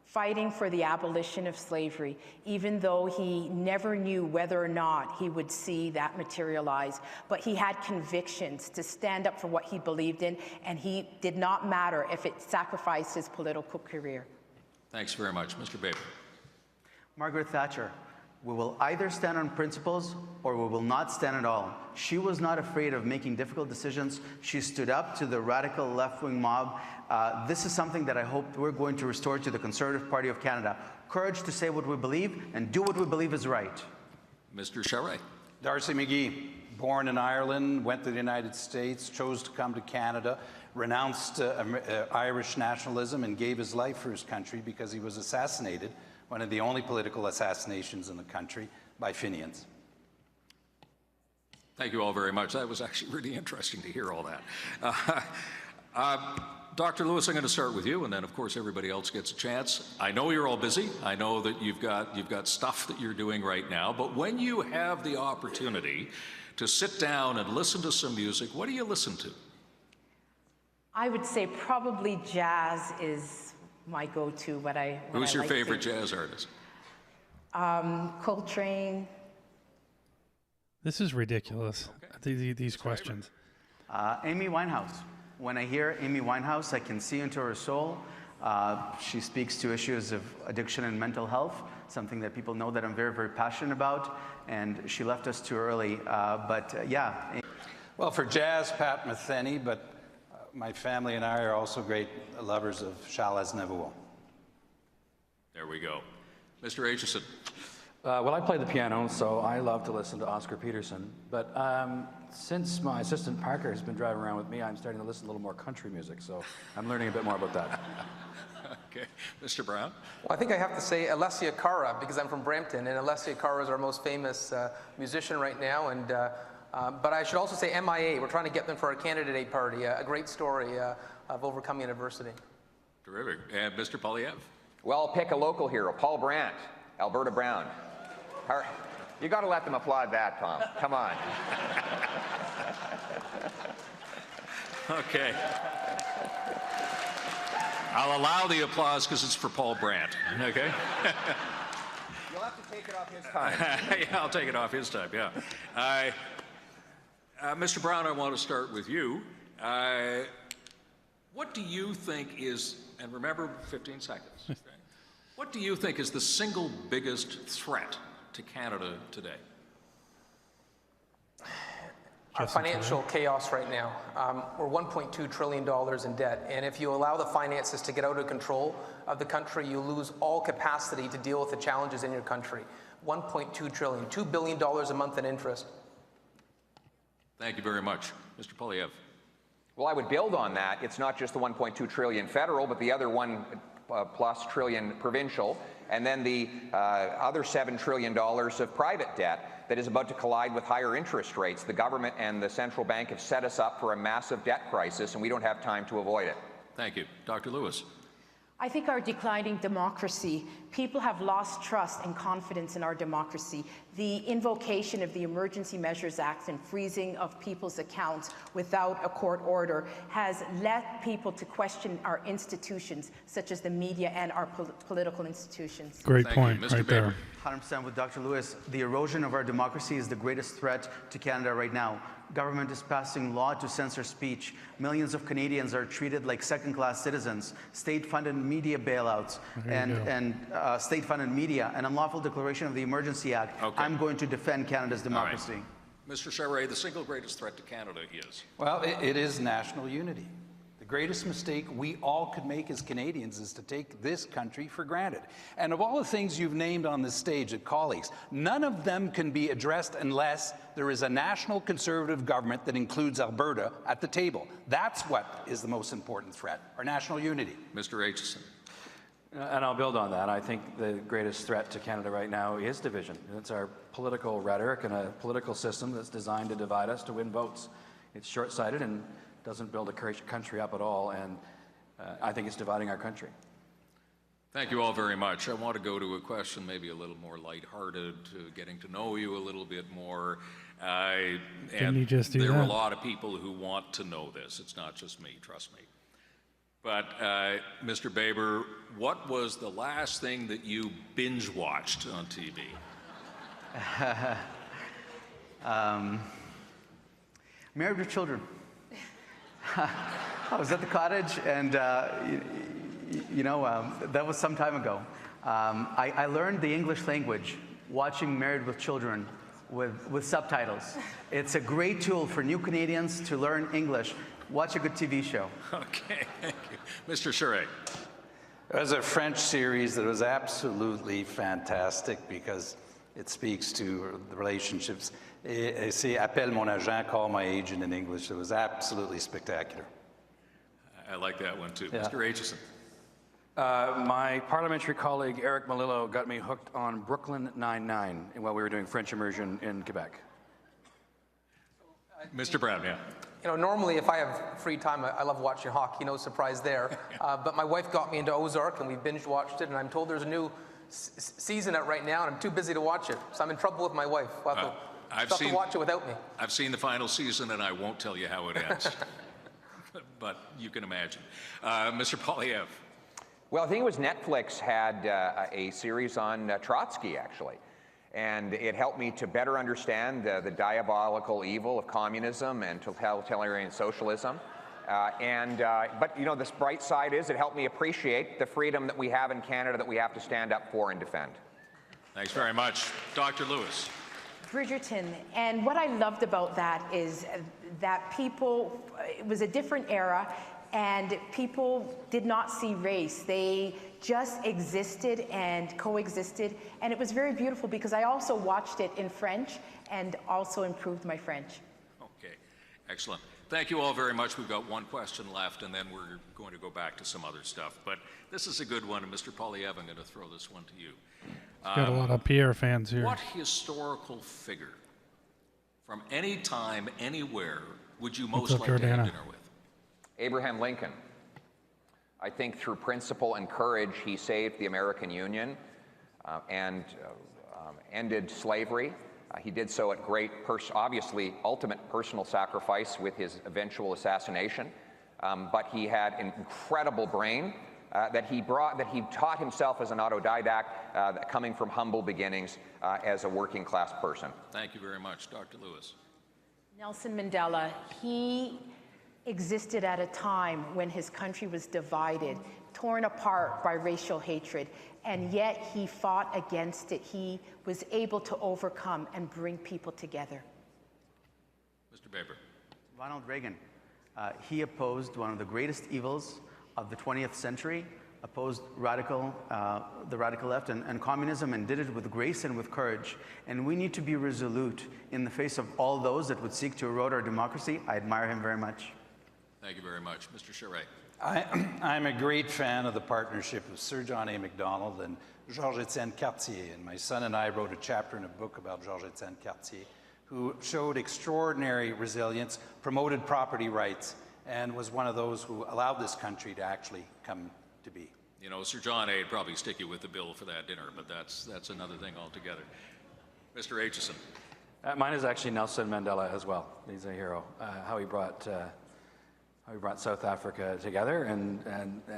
fighting for the abolition of slavery, even though he never knew whether or not he would see that materialize. But he had convictions to stand up for what he believed in, and he did not matter if it sacrificed his political career. Thanks very much. Mr. Baker. Margaret Thatcher. We will either stand on principles or we will not stand at all. She was not afraid of making difficult decisions. She stood up to the radical left-wing mob. This is something that I hope we're going to restore to the Conservative Party of Canada. Courage to say what we believe and do what we believe is right. Mr. Charest. Darcy McGee, born in Ireland, went to the United States, chose to come to Canada, renounced Irish nationalism and gave his life for his country because he was assassinated, one of the only political assassinations in the country, by Fenians. Thank you all very much. That was actually really interesting to hear all that. Dr. Lewis, I'm going to start with you, and then, of course, everybody else gets a chance. I know you're all busy. I know that you've got stuff that you're doing right now, but when you have the opportunity to sit down and listen to some music, what do you listen to? I would say probably jazz is my go-to. Who's your favorite jazz artist? Coltrane, This is ridiculous. These questions. Amy Winehouse. When I hear Amy Winehouse, I can see into her soul. She speaks to issues of addiction and mental health, something that people know that I'm very, very passionate about. And she left us too early. Yeah. Well, for jazz, Pat Metheny, but my family and I are also great lovers of Charles Aznavour. There we go. Mr. Aitchison. Well, I play the piano, so I love to listen to Oscar Peterson. But since my assistant Parker has been driving around with me, I'm starting to listen to a little more country music, so I'm learning a bit more about that. Okay. Mr. Brown? Well, I think I have to say Alessia Cara, because I'm from Brampton, and Alessia Cara is our most famous musician right now. And but I should also say MIA. We're trying to get them for our Canada Day party. A great story of overcoming adversity. Terrific. And Mr. Polyev? Well, I'll pick a local hero, Paul Brandt, Alberta Brown. You got to let them applaud that, Tom. Come on. Okay. I'll allow the applause because it's for Paul Brandt. Okay? You'll have to take it off his time. Yeah, I'll take it off his time, yeah. Mr. Brown, I want to start with you. What do you think is, and remember 15 seconds, okay? What do you think is the single biggest threat to Canada today? Our financial chaos right now. We're $1.2 trillion in debt, and if you allow the finances to get out of control of the country, you lose all capacity to deal with the challenges in your country. $1.2 trillion, $2 billion a month in interest. Thank you very much. Mr. Polyev. Well, I would build on that. It's not just the 1.2 trillion federal, but the other $1+ trillion provincial, and then the other $7 trillion of private debt that is about to collide with higher interest rates. The government and the central bank have set us up for a massive debt crisis, and we don't have time to avoid it. Thank you. Dr. Lewis. I think our declining democracy, people have lost trust and confidence in our democracy. The invocation of the Emergency Measures Act and freezing of people's accounts without a court order has led people to question our institutions, such as the media and our political institutions. Great Thank point, you. Mr. right Baker. there. 100% with Dr. Lewis. The erosion of our democracy is the greatest threat to Canada right now. Government is passing law to censor speech. Millions of Canadians are treated like second-class citizens. State-funded media bailouts and state-funded media, an unlawful declaration of the Emergency Act. Okay. I'm going to defend Canada's democracy. Right. Mr. Charest, the single greatest threat to Canada is? Well, it is national unity. The greatest mistake we all could make as Canadians is to take this country for granted. And of all the things you've named on this stage as colleagues, none of them can be addressed unless there is a national Conservative government that includes Alberta at the table. That's what is the most important threat, our national unity. Mr. Aitchison. And I'll build on that. I think the greatest threat to Canada right now is division. It's our political rhetoric and a political system that's designed to divide us to win votes. It's short-sighted and doesn't build a country up at all, and I think it's dividing our country. Thank you all very much. I want to go to a question maybe a little more lighthearted, getting to know you a little bit more. Didn't you just do there that? are a lot of people who want to know this. It's not just me, trust me. But Mr. Baber, what was the last thing that you binge-watched on TV? Married with Children. I was at the cottage, and that was some time ago. I learned the English language watching Married with Children with subtitles. It's a great tool for new Canadians to learn English. Watch a good TV show. Okay, thank you. Mr. Charest. It was a French series that was absolutely fantastic because it speaks to the relationships. C'est Appelle mon agent, call my agent in English. It was absolutely spectacular. I like that one too. Yeah. Mr. Aitchison. My parliamentary colleague Eric Malillo got me hooked on Brooklyn Nine-Nine while we were doing French immersion in Quebec. Mr. Brown, yeah. You know, normally if I have free time, I love watching hockey, no surprise there. But my wife got me into Ozark, and we binge-watched it, and I'm told there's a new season out right now, and I'm too busy to watch it. So I'm in trouble with my wife. We'll have to watch it without me. I've seen the final season, and I won't tell you how it ends. But you can imagine. Mr. Polyev. Well, I think it was Netflix had a series on Trotsky, actually. And it helped me to better understand the diabolical evil of communism and totalitarian socialism. But you know, this bright side is it helped me appreciate the freedom that we have in Canada that we have to stand up for and defend. Thanks very much. Dr. Lewis. Bridgerton, and what I loved about that is that people, it was a different era, and people did not see race. They just existed and coexisted, and it was very beautiful because I also watched it in French and also improved my French. Okay, excellent. Thank you all very much. We've got one question left, and then we're going to go back to some other stuff. But this is a good one, and Mr. Poilievre, I'm going to throw this one to you. Got a lot of Pierre fans here. What historical figure from any time, anywhere, would you most like to have dinner with? Abraham Lincoln. I think through principle and courage, he saved the American Union and ended slavery. He did so at great, obviously, ultimate personal sacrifice with his eventual assassination. But he had an incredible brain that he taught himself as an autodidact, coming from humble beginnings as a working class person. Thank you very much. Dr. Lewis. Nelson Mandela, he existed at a time when his country was divided, torn apart by racial hatred, and yet he fought against it. He was able to overcome and bring people together. Mr. Baber. Ronald Reagan. He opposed one of the greatest evils of the 20th century, opposed the radical left and communism, and did it with grace and with courage. And we need to be resolute in the face of all those that would seek to erode our democracy. I admire him very much. Thank you very much. Mr. Charest. I'm a great fan of the partnership of Sir John A. Macdonald and Georges-Étienne Cartier. And my son and I wrote a chapter in a book about Georges-Étienne Cartier, who showed extraordinary resilience, promoted property rights, and was one of those who allowed this country to actually come to be. You know, Sir John A. would probably stick you with the bill for that dinner, but that's another thing altogether. Mr. Aitchison. Mine is actually Nelson Mandela as well. He's a hero. How he brought South Africa together and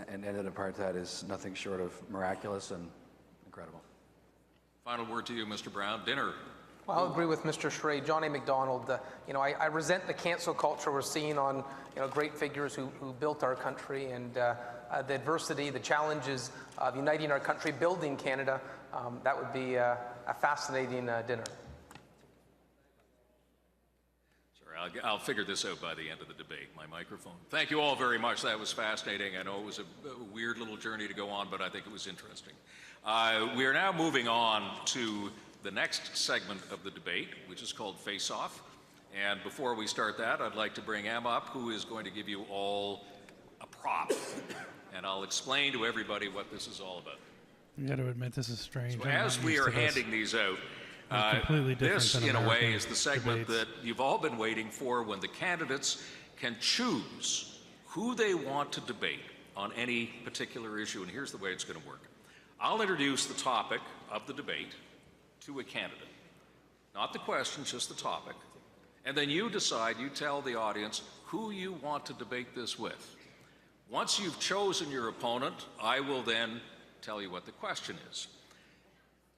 ended apartheid is nothing short of miraculous and incredible. Final word to you, Mr. Brown. Dinner. Well, I'll agree with Mr. Charest. John A. Macdonald, you know, I resent the cancel culture we're seeing on, you know, great figures who built our country, and the adversity, the challenges of uniting our country, building Canada. That would be a fascinating dinner. I'll figure this out by the end of the debate, my microphone. Thank you all very much. That was fascinating. I know it was a weird little journey to go on, but I think it was interesting. We are now moving on to the next segment of the debate, which is called Face Off. And before we start that, I'd like to bring Em up, who is going to give you all a prop. And I'll explain to everybody what this is all about. You got to admit, this is strange. So as we are handing these out, this, in a way, is the segment that you've all been waiting for, when the candidates can choose who they want to debate on any particular issue. And here's the way it's going to work. I'll introduce the topic of the debate to a candidate. Not the question, just the topic. And then you decide, you tell the audience who you want to debate this with. Once you've chosen your opponent, I will then tell you what the question is.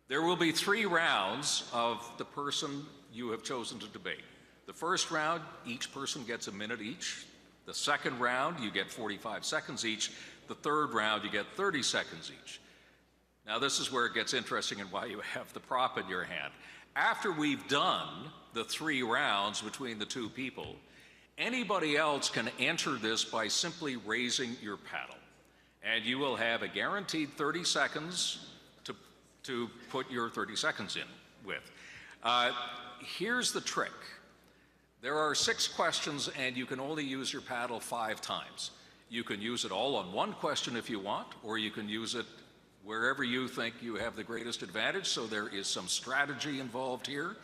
There will be 3 rounds of the person you have chosen to debate. The first round, each person gets a minute each. The second round, you get 45 seconds each. The third round, you get 30 seconds each. Now, this is where it gets interesting and why you have the prop in your hand. After we've done the 3 rounds between the 2 people, anybody else can enter this by simply raising your paddle. And you will have a guaranteed 30 seconds to put your 30 seconds in with. Here's the trick. There are 6 questions, and you can only use your paddle 5 times. You can use it all on one question if you want, or you can use it wherever you think you have the greatest advantage. So there is some strategy involved here,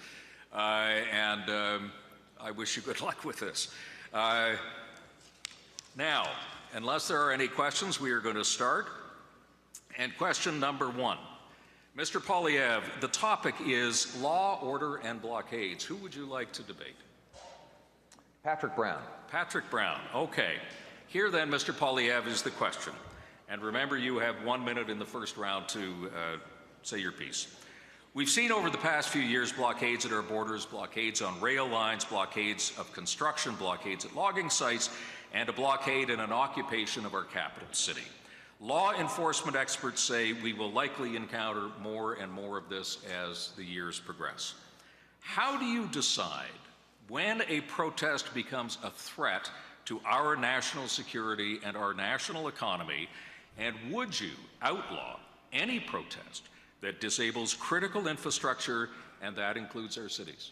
and I wish you good luck with this. Now, unless there are any questions, we are going to start. And question number 1. Mr. Poilievre, the topic is law, order, and blockades. Who would you like to debate? Patrick Brown. Patrick Brown. Okay. Here then, Mr. Poilievre, is the question. And remember, you have 1 minute in the first round to say your piece. We've seen over the past few years blockades at our borders, blockades on rail lines, blockades of construction, blockades at logging sites, and a blockade and an occupation of our capital city. Law enforcement experts say we will likely encounter more and more of this as the years progress. How do you decide when a protest becomes a threat to our national security and our national economy, and would you outlaw any protest that disables critical infrastructure, and that includes our cities?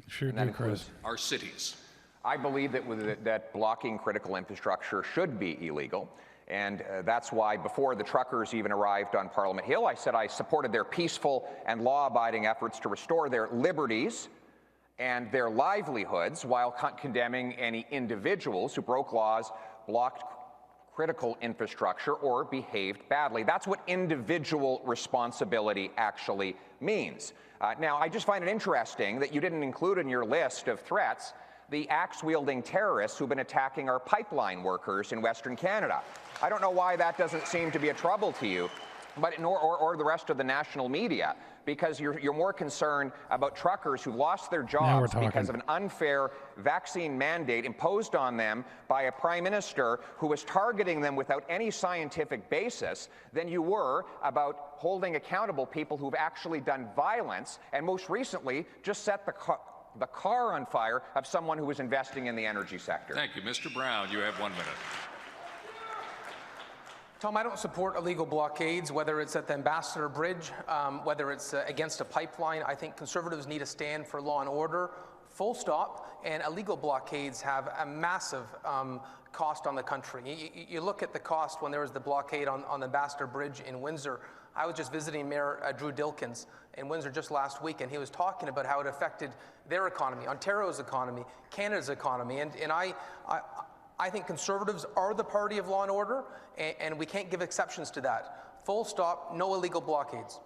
Sure And that do, Chris. includes Our cities. I believe that blocking critical infrastructure should be illegal. And that's why before the truckers even arrived on Parliament Hill, I said I supported their peaceful and law-abiding efforts to restore their liberties and their livelihoods while condemning any individuals who broke laws, blocked critical infrastructure, or behaved badly. That's what individual responsibility actually means. Now, I just find it interesting that you didn't include in your list of threats the axe-wielding terrorists who've been attacking our pipeline workers in Western Canada. I don't know why that doesn't seem to be a trouble to you, but or the rest of the national media, because you're more concerned about truckers who lost their jobs because of an unfair vaccine mandate imposed on them by a prime minister who was targeting them without any scientific basis than you were about holding accountable people who've actually done violence and most recently just set the car on fire of someone who was investing in the energy sector. Thank you. Mr. Brown, you have 1 minute. Tom, I don't support illegal blockades, whether it's at the Ambassador Bridge, whether it's against a pipeline. I think Conservatives need to stand for law and order, full stop, and illegal blockades have a massive cost on the country. You look at the cost when there was the blockade on the Ambassador Bridge in Windsor. I was just visiting Mayor Drew Dilkins in Windsor just last week, and he was talking about how it affected their economy, Ontario's economy, Canada's economy, and I think Conservatives are the party of law and order, and we can't give exceptions to that. Full stop, no illegal blockades.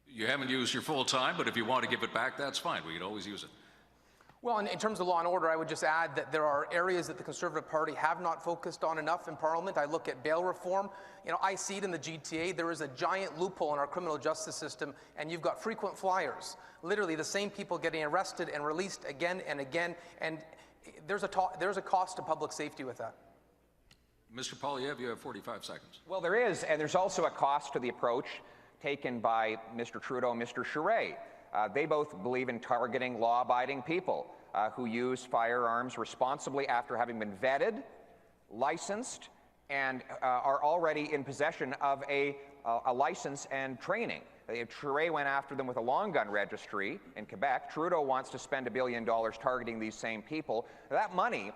You haven't used your full time, but if you want to give it back, that's fine. We could always use it. Well, in terms of law and order, I would just add that there are areas that the Conservative Party have not focused on enough in Parliament. I look at bail reform. I see it in the GTA. There is a giant loophole in our criminal justice system, and you've got frequent flyers. Literally the same people getting arrested and released again and again, and there's a cost to public safety with that. Mr. Poilievre, you have 45 seconds. Well, there is, and there's also a cost to the approach taken by Mr. Trudeau and Mr. Charest. They both believe in targeting law-abiding people who use firearms responsibly after having been vetted, licensed, and are already in possession of a license and training. Charest went after them with a long gun registry in Quebec. Trudeau wants to spend $1 billion targeting these same people. That money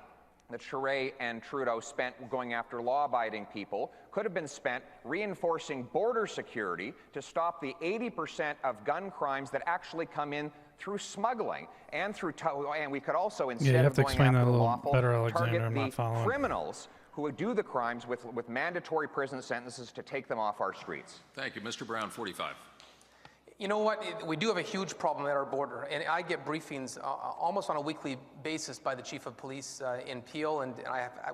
that Charest and Trudeau spent going after law-abiding people could have been spent reinforcing border security to stop the 80% of gun crimes that actually come in through smuggling and through and we could also, instead of going after the lawful, target the criminals who would do the crimes with mandatory prison sentences to take them off our streets. Thank you. Mr. Brown, 45. You know what? We do have a huge problem at our border, and I get briefings almost on a weekly basis by the Chief of Police in Peel, and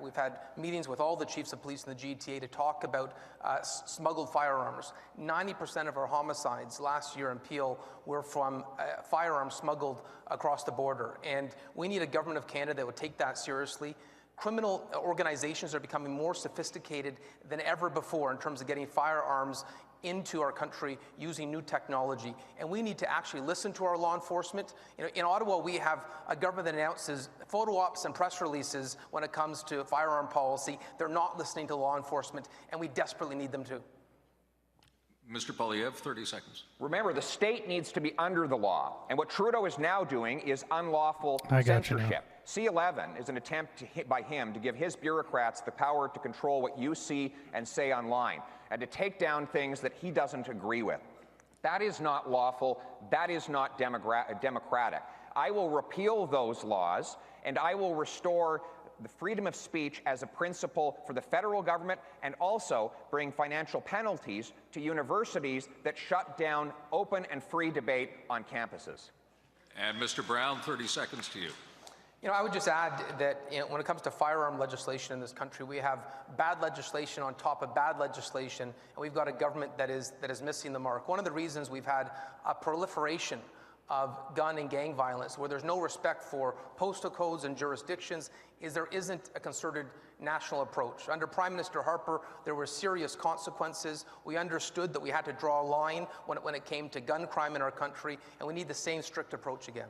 we've had meetings with all the Chiefs of Police in the GTA to talk about smuggled firearms. 90% of our homicides last year in Peel were from firearms smuggled across the border, and we need a government of Canada that would take that seriously. Criminal organizations are becoming more sophisticated than ever before in terms of getting firearms into our country using new technology, and we need to actually listen to our law enforcement. In Ottawa, we have a government that announces photo ops and press releases when it comes to firearm policy. They're not listening to law enforcement, and we desperately need them to. Mr. Poilievre, 30 seconds. Remember, the state needs to be under the law, and what Trudeau is now doing is unlawful censorship. C-11 is an attempt by him to give his bureaucrats the power to control what you see and say online, and to take down things that he doesn't agree with. That is not lawful. That is not democratic. I will repeal those laws, and I will restore the freedom of speech as a principle for the federal government, and also bring financial penalties to universities that shut down open and free debate on campuses. And Mr. Brown, 30 seconds to you. I would just add that when it comes to firearm legislation in this country, we have bad legislation on top of bad legislation, and we've got a government that is missing the mark. One of the reasons we've had a proliferation of gun and gang violence, where there's no respect for postal codes and jurisdictions, is there isn't a concerted national approach. Under Prime Minister Harper, there were serious consequences. We understood that we had to draw a line when it came to gun crime in our country, and we need the same strict approach again.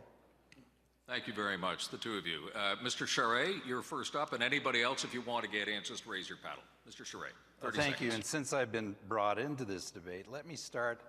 Thank you very much, the two of you. Mr. Charest, you're first up, and anybody else, if you want to get in, just raise your paddle. Mr. Charest, 30 Thank seconds. you. And since I've been brought into this debate, let me start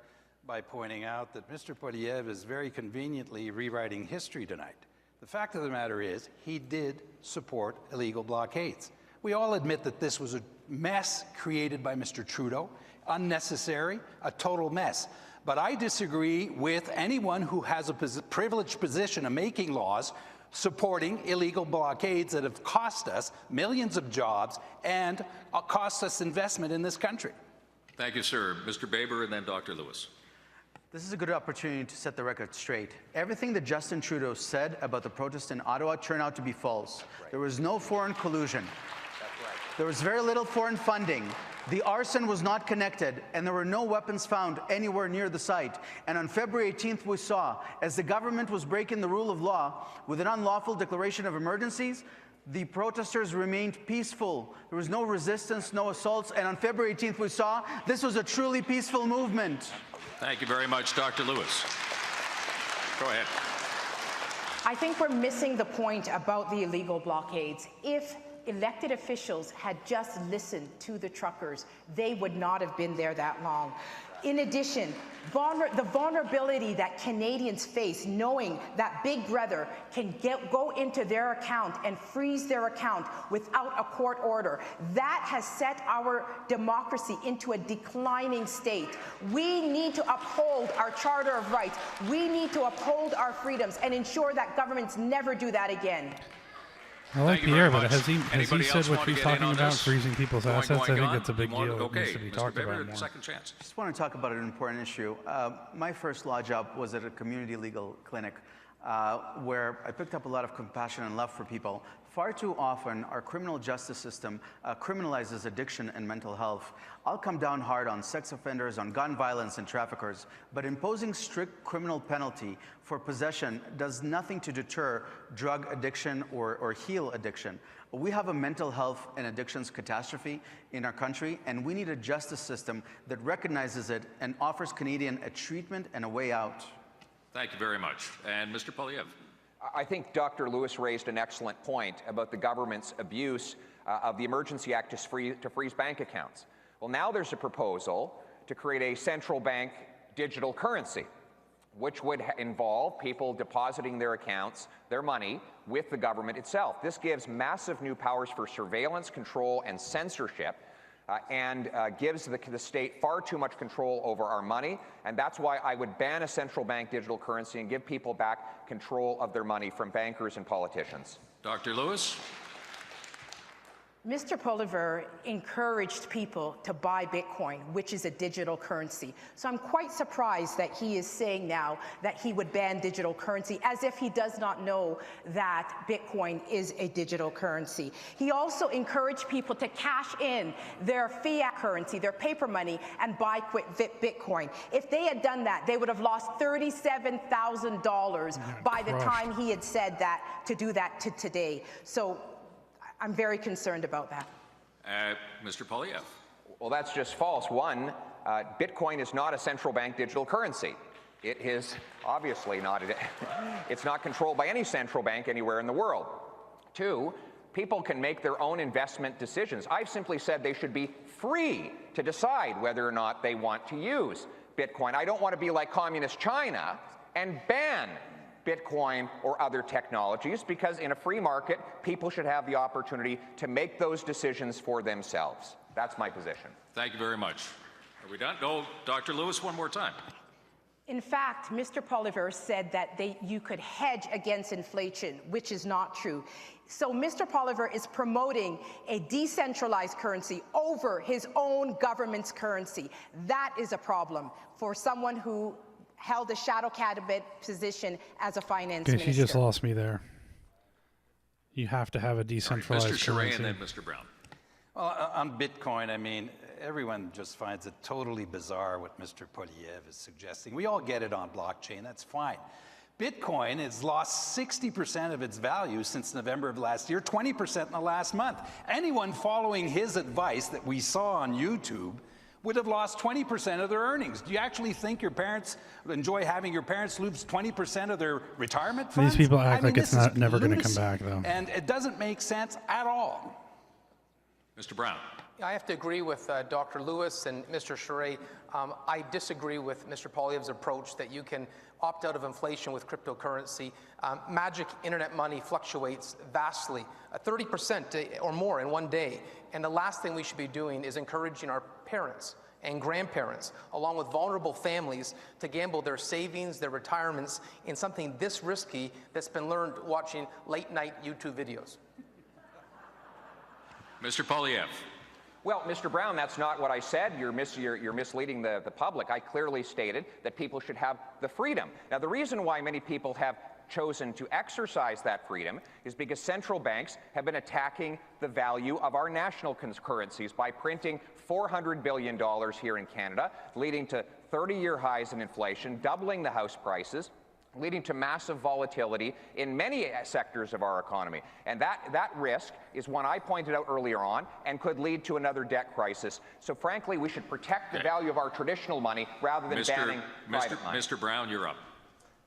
by pointing out that Mr. Poilievre is very conveniently rewriting history tonight. The fact of the matter is, he did support illegal blockades. We all admit that this was a mess created by Mr. Trudeau, unnecessary, a total mess. But I disagree with anyone who has a privileged position of making laws supporting illegal blockades that have cost us millions of jobs and cost us investment in this country. Thank you, sir. Mr. Baber and then Dr. Lewis. This is a good opportunity to set the record straight. Everything that Justin Trudeau said about the protests in Ottawa turned out to be false. There was no foreign collusion. There was very little foreign funding. The arson was not connected, and there were no weapons found anywhere near the site. And on February 18th, we saw, as the government was breaking the rule of law with an unlawful declaration of emergencies, the protesters remained peaceful. There was no resistance, no assaults, and on February 18th, we saw this was a truly peaceful movement. Thank you very much, Dr. Lewis. Go ahead. I think we're missing the point about the illegal blockades. If elected officials had just listened to the truckers, they would not have been there that long. In addition, the vulnerability that Canadians face knowing that Big Brother can go into their account and freeze their account without a court order, that has set our democracy into a declining state. We need to uphold our Charter of Rights. We need to uphold our freedoms and ensure that governments never do that again. I like Thank you Pierre, very but much. has he Anybody said else what want to he's get in talking on about, this? freezing people's Going, assets? I think gone? that's a big You want- deal. It Okay, needs to be Mr. talked Baber, about more. second chance. Just want to talk about an important issue. My first law job was at a community legal clinic where I picked up a lot of compassion and love for people. Far too often, our criminal justice system criminalizes addiction and mental health. I'll come down hard on sex offenders, on gun violence and traffickers, but imposing strict criminal penalty for possession does nothing to deter drug addiction or heal addiction. We have a mental health and addictions catastrophe in our country, and we need a justice system that recognizes it and offers Canadians a treatment and a way out. Thank you very much. And Mr. Poilievre. I think Dr. Lewis raised an excellent point about the government's abuse of the Emergency Act to freeze bank accounts. Well, now there's a proposal to create a central bank digital currency, which would involve people depositing their accounts, their money, with the government itself. This gives massive new powers for surveillance, control, and censorship, and gives the state far too much control over our money, and that's why I would ban a central bank digital currency and give people back control of their money from bankers and politicians. Dr. Lewis. Mr. Poilievre encouraged people to buy Bitcoin, which is a digital currency. So I'm quite surprised that he is saying now that he would ban digital currency, as if he does not know that Bitcoin is a digital currency. He also encouraged people to cash in their fiat currency, their paper money, and buy Bitcoin. If they had done that, they would have lost $37,000 by the time he had said that, to do that to today. So I'm very concerned about that. Mr. Poilievre. Well, that's just false. One, Bitcoin is not a central bank digital currency. It is obviously not. It's not controlled by any central bank anywhere in the world. Two, people can make their own investment decisions. I've simply said they should be free to decide whether or not they want to use Bitcoin. I don't want to be like communist China and ban Bitcoin or other technologies, because in a free market, people should have the opportunity to make those decisions for themselves. That's my position. Thank you very much. Are we done? No, Dr. Lewis, one more time. In fact, Mr. Poilievre said that you could hedge against inflation, which is not true. So Mr. Poilievre is promoting a decentralized currency over his own government's currency. That is a problem for someone who held a shadow cabinet position as a finance minister. She just lost me there. you have to have a decentralized Mr. Charest currency. and then Mr. Brown. Well, on Bitcoin, I mean, everyone just finds it totally bizarre what Mr. Poilievre is suggesting. We all get it on blockchain, that's fine. Bitcoin has lost 60% of its value since November of last year, 20% in the last month. Anyone following his advice that we saw on YouTube would have lost 20% of their earnings. Do you actually think your parents enjoy having your parents lose 20% of their retirement funds? These people act like this it's is never going to come lunacy, back, though. And it doesn't make sense at all. Mr. Brown. I have to agree with Dr. Lewis and Mr. Charest. I disagree with Mr. Poilievre's approach that you can opt out of inflation with cryptocurrency. Magic internet money fluctuates vastly, 30% or more in one day. And the last thing we should be doing is encouraging our parents and grandparents, along with vulnerable families, to gamble their savings, their retirements in something this risky that's been learned watching late-night YouTube videos. Mr. Poilievre. Well, Mr. Brown, that's not what I said. You're misleading the public. I clearly stated that people should have the freedom. Now, the reason why many people have chosen to exercise that freedom is because central banks have been attacking the value of our national currencies by printing $400 billion here in Canada, leading to 30-year highs in inflation, doubling the house prices, leading to massive volatility in many sectors of our economy. And that risk is one I pointed out earlier on and could lead to another debt crisis. So frankly, we should protect the value of our traditional money rather than banning private money. Mr. Brown, you're up.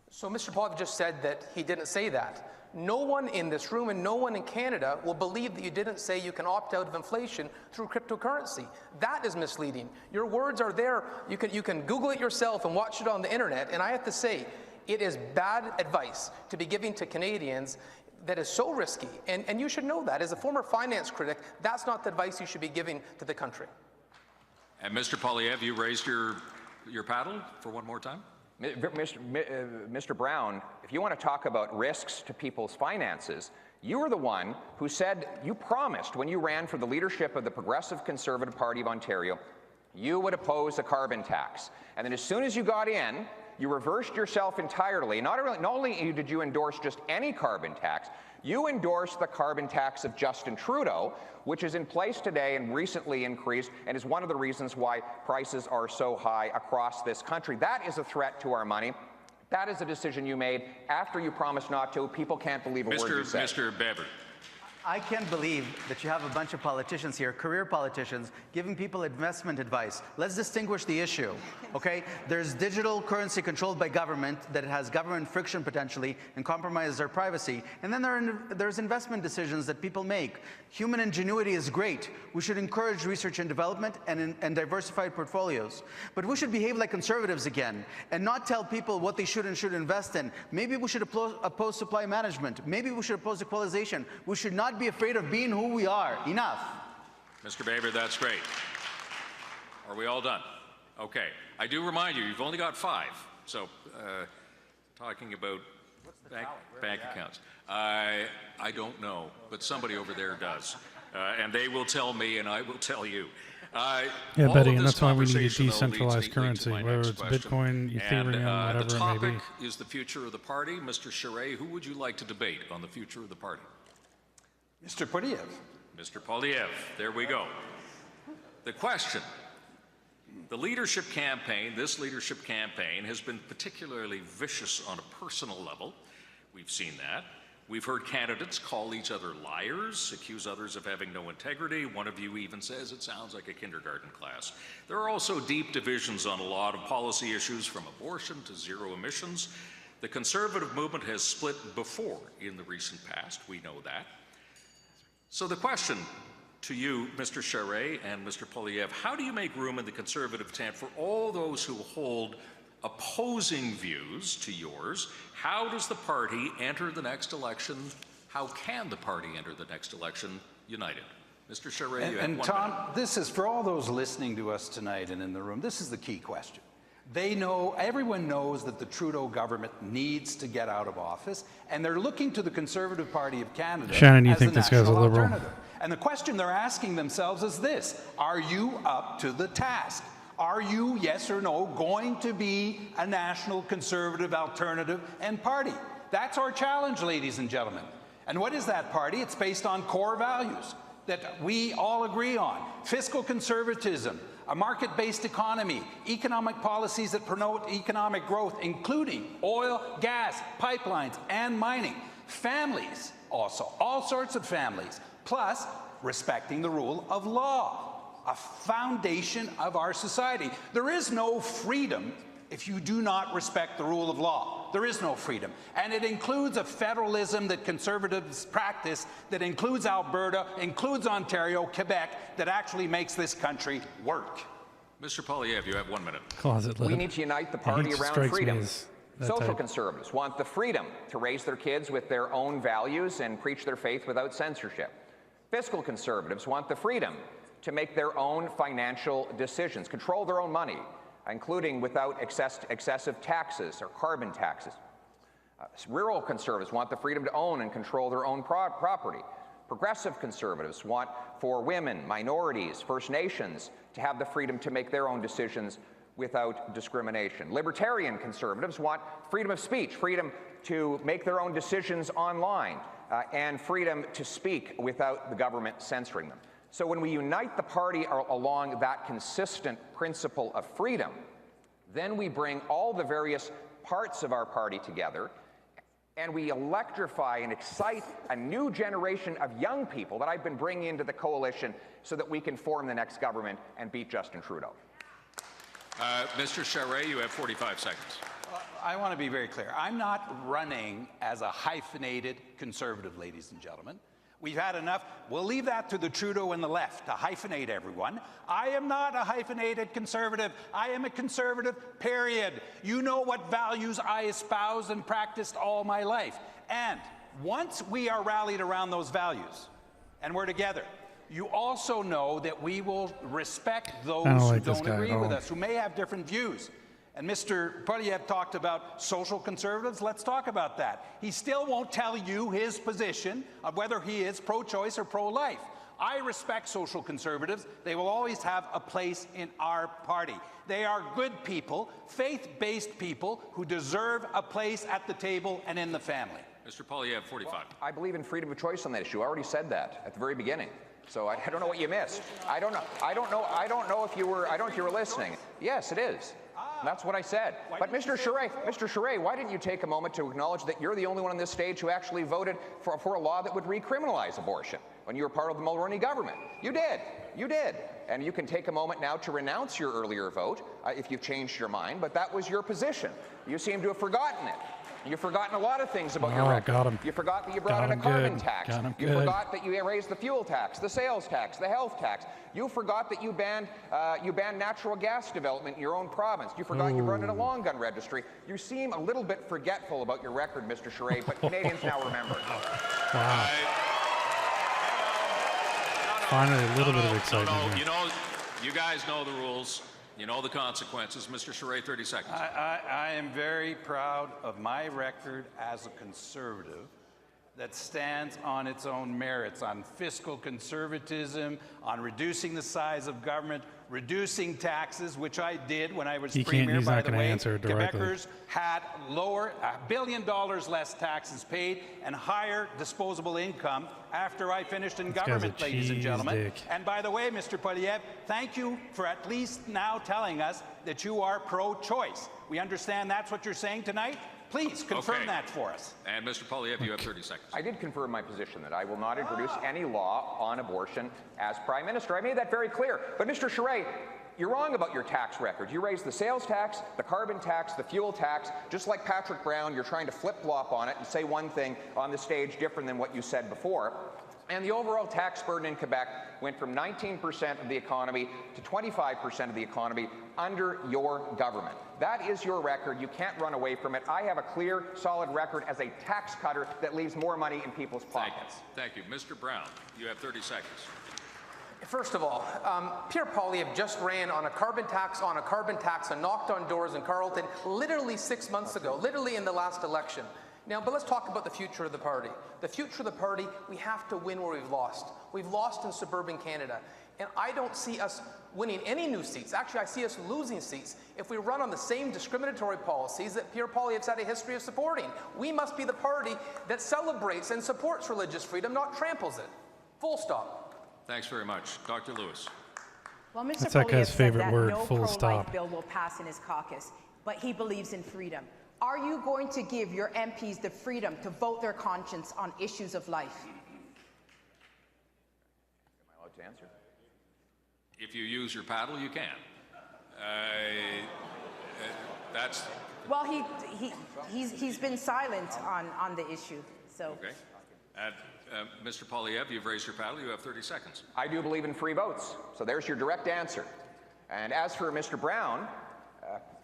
So Mr. Poilievre just said that he didn't say that. No one in this room and no one in Canada will believe that you didn't say you can opt out of inflation through cryptocurrency. That is misleading. Your words are there. You can Google it yourself and watch it on the internet. And I have to say, it is bad advice to be giving to Canadians that is so risky. And you should know that. As a former finance critic, that's not the advice you should be giving to the country. And Mr. Poilievre, you raised your paddle for one more time. Mr. Brown, if you want to talk about risks to people's finances, you were the one who said, you promised when you ran for the leadership of the Progressive Conservative Party of Ontario, you would oppose a carbon tax. And then as soon as you got in, you reversed yourself entirely. Not only did you endorse just any carbon tax, you endorsed the carbon tax of Justin Trudeau, which is in place today and recently increased and is one of the reasons why prices are so high across this country. That is a threat to our money. That is a decision you made after you promised not to. People can't believe a word you said. Mr. Bever. I can't believe that you have a bunch of politicians here, career politicians, giving people investment advice. Let's distinguish the issue, okay? There's digital currency controlled by government that has government friction potentially and compromises our privacy. And then there's investment decisions that people make. Human ingenuity is great. We should encourage research and development and diversified portfolios. But we should behave like conservatives again and not tell people what they should and should invest in. Maybe we should oppose supply management. Maybe we should oppose equalization. We should not be afraid of being who we are. Enough. Mr. Baber, that's great. Are we all done? Okay. I do remind you, you've only got 5. So, talking about bank accounts. I don't know, but somebody over there does. And they will tell me, and I will tell you. Yeah, Betty, and that's why we need a decentralized currency, whether it's Bitcoin, Ethereum, whatever the it may be. topic is the future of the party. Mr. Charest, who would you like to debate on the future of the party? Mr. Poilievre. Mr. Poilievre, there we go. The question, the leadership campaign, this leadership campaign has been particularly vicious on a personal level. We've seen that. We've heard candidates call each other liars, accuse others of having no integrity. One of you even says it sounds like a kindergarten class. There are also deep divisions on a lot of policy issues, from abortion to zero emissions. The Conservative movement has split before in the recent past. We know that. So the question to you, Mr. Charest and Mr. Poilievre, how do you make room in the Conservative tent for all those who hold opposing views to yours? How does the party enter the next election? How can the party enter the next election united? Mr. Charest, you have 1 minute. Tom, this is for all those listening to us tonight and in the room, this is the key question. They know, everyone knows that the Trudeau government needs to get out of office, and they're looking to the Conservative Party of Canada Shannon, you as think the this guy's a national liberal? alternative. And the question they're asking themselves is this: are you up to the task? Are you, yes or no, going to be a national Conservative alternative and party? That's our challenge, ladies and gentlemen. And what is that party? It's based on core values that we all agree on. Fiscal conservatism, a market-based economy, economic policies that promote economic growth, including oil, gas, pipelines, and mining. Families also, all sorts of families, plus respecting the rule of law, a foundation of our society. There is no freedom if you do not respect the rule of law. There is no freedom. And it includes a federalism that conservatives practice, that includes Alberta, includes Ontario, Quebec, that actually makes this country work. Mr. Poilievre, you have 1 minute. Closet lid. We need to unite the party around strikes me freedom. as that Social type. conservatives want the freedom to raise their kids with their own values and preach their faith without censorship. Fiscal conservatives want the freedom to make their own financial decisions, control their own money, including without excessive taxes or carbon taxes. Rural conservatives want the freedom to own and control their own property. Progressive conservatives want for women, minorities, First Nations to have the freedom to make their own decisions without discrimination. Libertarian conservatives want freedom of speech, freedom to make their own decisions online, and freedom to speak without the government censoring them. So when we unite the party along that consistent principle of freedom, then we bring all the various parts of our party together, and we electrify and excite a new generation of young people that I've been bringing into the coalition so that we can form the next government and beat Justin Trudeau. Mr. Charest, you have 45 seconds. I want to be very clear. I'm not running as a hyphenated conservative, ladies and gentlemen. We've had enough. We'll leave that to the Trudeau and the left to hyphenate everyone. I am not a hyphenated conservative. I am a conservative, period. You know what values I espoused and practiced all my life. And once we are rallied around those values and we're together, you also know that we will respect those who don't agree with us, who may have different views. And Mr. Poilievre talked about social conservatives. Let's talk about that. He still won't tell you his position of whether he is pro-choice or pro-life. I respect social conservatives. They will always have a place in our party. They are good people, faith-based people who deserve a place at the table and in the family. Mr. Poilievre, 45. Well, I believe in freedom of choice on that issue. I already said that at the very beginning. So I don't know what you missed. I don't know if you were listening. Yes, it is. That's what I said. But Mr. Charest, why didn't you take a moment to acknowledge that you're the only one on this stage who actually voted for a law that would recriminalize abortion when you were part of the Mulroney government? You did. You did. And you can take a moment now to renounce your earlier vote if you've changed your mind, but that was your position. You seem to have forgotten it. You've forgotten a lot of things about your record. Got him. You forgot that you brought in a carbon tax. You forgot that you raised the fuel tax, the sales tax, the health tax. You forgot that you banned natural gas development in your own province. You forgot you brought in a long gun registry. You seem a little bit forgetful about your record, Mr. Charest, but Canadians now remember. Wow. Finally, a little bit of excitement here. You know, you guys know the rules. You know the consequences. Mr. Charest, 30 seconds. I am very proud of my record as a conservative that stands on its own merits, on fiscal conservatism, on reducing the size of government, reducing taxes, which I did when I was premier. He's by not the going to way, answer directly. Quebecers had lower, $1 billion less taxes paid and higher disposable income after I finished in government, ladies and gentlemen. Dick. And by the way, Mr. Poilievre, thank you for at least now telling us that you are pro-choice. We understand that's what you're saying tonight. Please confirm that for us. And Mr. Poilievre, you have 30 seconds. I did confirm my position that I will not introduce any law on abortion as Prime Minister. I made that very clear. But Mr. Charest, you're wrong about your tax record. You raised the sales tax, the carbon tax, the fuel tax. Just like Patrick Brown, you're trying to flip-flop on it and say one thing on the stage different than what you said before. And the overall tax burden in Quebec went from 19% of the economy to 25% of the economy under your government. That is your record. You can't run away from it. I have a clear, solid record as a tax cutter that leaves more money in people's pockets. Thank you. Mr. Brown, you have 30 seconds. First of all, Pierre Poilievre just ran on a carbon tax and knocked on doors in Carleton literally 6 months ago, literally in the last election. Now, but let's talk about the future of the party. The future of the party, we have to win where we've lost. We've lost in suburban Canada. And I don't see us winning any new seats. Actually, I see us losing seats if we run on the same discriminatory policies that Pierre Poilievre's had a history of supporting. We must be the party that celebrates and supports religious freedom, not tramples it. Full stop. Thanks very much. Dr. Lewis. Well, Mr. That's that guy's Poilievre said favorite that word, no full pro-life stop. bill will pass in his caucus, but he believes in freedom. Are you going to give your MPs the freedom to vote their conscience on issues of life? Am I allowed to answer? If you use your paddle, you can. That's Well, he's been silent on the issue, so. okay. And Mr. Poilievre, you've raised your paddle. You have 30 seconds. I do believe in free votes. So there's your direct answer. And as for Mr. Brown,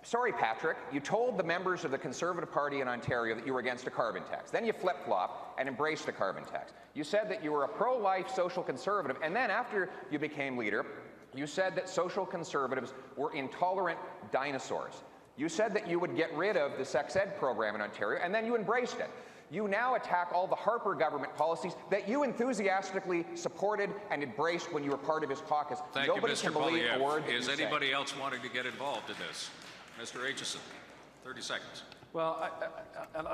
sorry, Patrick, you told the members of the Conservative Party in Ontario that you were against a carbon tax. Then you flip-flopped and embraced a carbon tax. You said that you were a pro-life social conservative, and then after you became leader, you said that social conservatives were intolerant dinosaurs. You said that you would get rid of the sex ed program in Ontario, and then you embraced it. You now attack all the Harper government policies that you enthusiastically supported and embraced when you were part of his caucus. Thank Nobody you, Mr. can believe a word Poilievre. that Is you say. anybody else wanting to get involved in this? Mr. Aitchison, 30 seconds. Well,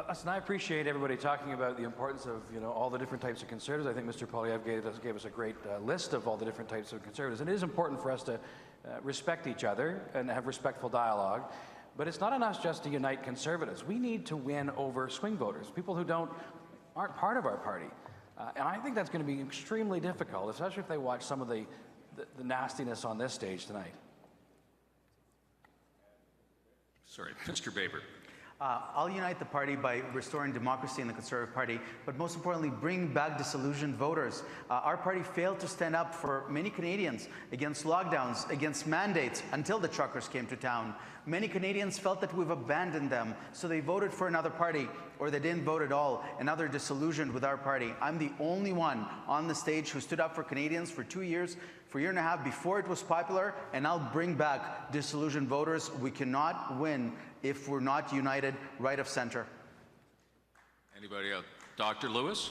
listen, I appreciate everybody talking about the importance of, all the different types of conservatives. I think Mr. Poilievre gave us a great list of all the different types of conservatives. And it is important for us to respect each other and have respectful dialogue. But it's not enough just to unite conservatives. We need to win over swing voters, people who aren't part of our party. And I think that's going to be extremely difficult, especially if they watch some of the nastiness on this stage tonight. Sorry, Mr. Baber. I'll unite the party by restoring democracy in the Conservative Party, but most importantly, bring back disillusioned voters. Our party failed to stand up for many Canadians against lockdowns, against mandates, until the truckers came to town. Many Canadians felt that we've abandoned them, so they voted for another party, or they didn't vote at all, and now they're disillusioned with our party. I'm the only one on the stage who stood up for Canadians for 2 years, for a year and a half before it was popular, and I'll bring back disillusioned voters. We cannot win if we're not united right of center. Anybody else? Dr. Lewis?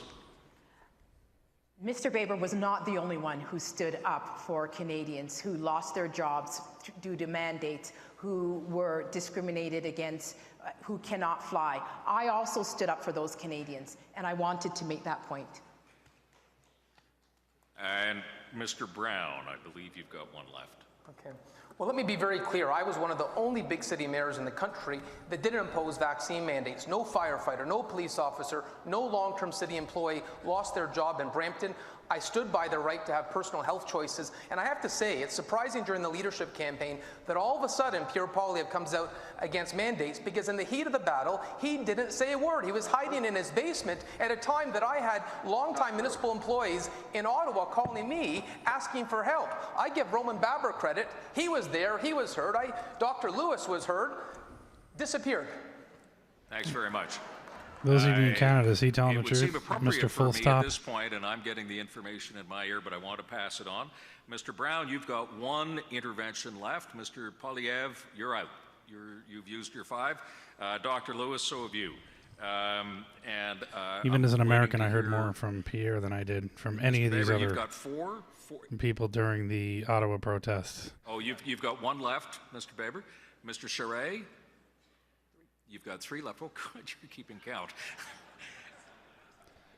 Mr. Baber was not the only one who stood up for Canadians who lost their jobs due to mandates, who were discriminated against, who cannot fly. I also stood up for those Canadians, and I wanted to make that point. And Mr. Brown, I believe you've got one left. Okay. Well, let me be very clear. I was one of the only big city mayors in the country that didn't impose vaccine mandates. No firefighter, no police officer, no long-term city employee lost their job in Brampton. I stood by the right to have personal health choices, and I have to say, it's surprising during the leadership campaign that all of a sudden Pierre Poilievre comes out against mandates, because in the heat of the battle, he didn't say a word. He was hiding in his basement at a time that I had longtime municipal employees in Ottawa calling me, asking for help. I give Roman Baber credit. He was there, he was heard. Dr. Lewis was heard, disappeared. Thanks very much. Those of you in Canada, is he telling the It would seem truth? appropriate Mr. for Full me at Stop? this point, and I'm getting the information in my ear, but I want to pass it on. Mr. Brown, you've got one intervention left. Mr. Poilievre, you're out. You've used your 5. Dr. Lewis, so have you. Even as an I'm American, I waiting to heard hear- more from Pierre than I did from any of these Baber, you've other got four. people during the Ottawa protests. Oh, you've got one left, Mr. Baber. Mr. Charest, you've got 3 left. Oh, good, you're keeping count.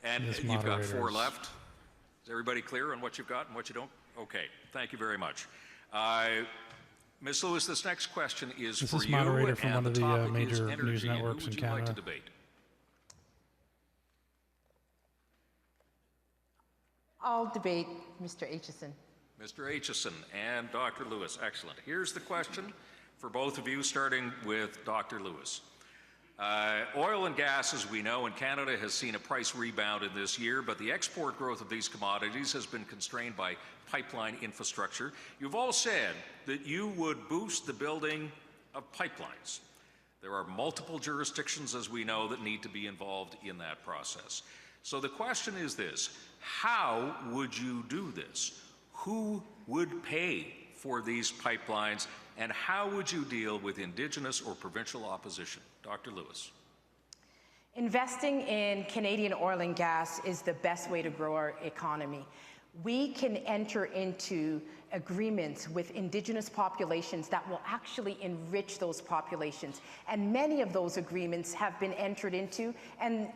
And These you've got 4 moderators. left. Is everybody clear on what you've got and what you don't? Okay, thank you very much. Ms. Lewis, this next question is This for is you, moderator from and one of the topic is major energy. news And networks who would in you like to Canada. debate? I'll debate Mr. Aitchison. Mr. Aitchison and Dr. Lewis. Excellent. Here's the question for both of you, starting with Dr. Lewis. Oil and gas, as we know, in Canada has seen a price rebound in this year, but the export growth of these commodities has been constrained by pipeline infrastructure. You've all said that you would boost the building of pipelines. There are multiple jurisdictions, as we know, that need to be involved in that process. So the question is this: how would you do this? Who would pay for these pipelines, and how would you deal with Indigenous or provincial opposition? Dr. Lewis. Investing in Canadian oil and gas is the best way to grow our economy. we can enter into agreements with Indigenous populations that will actually enrich those populations. And many of those agreements have been entered into, and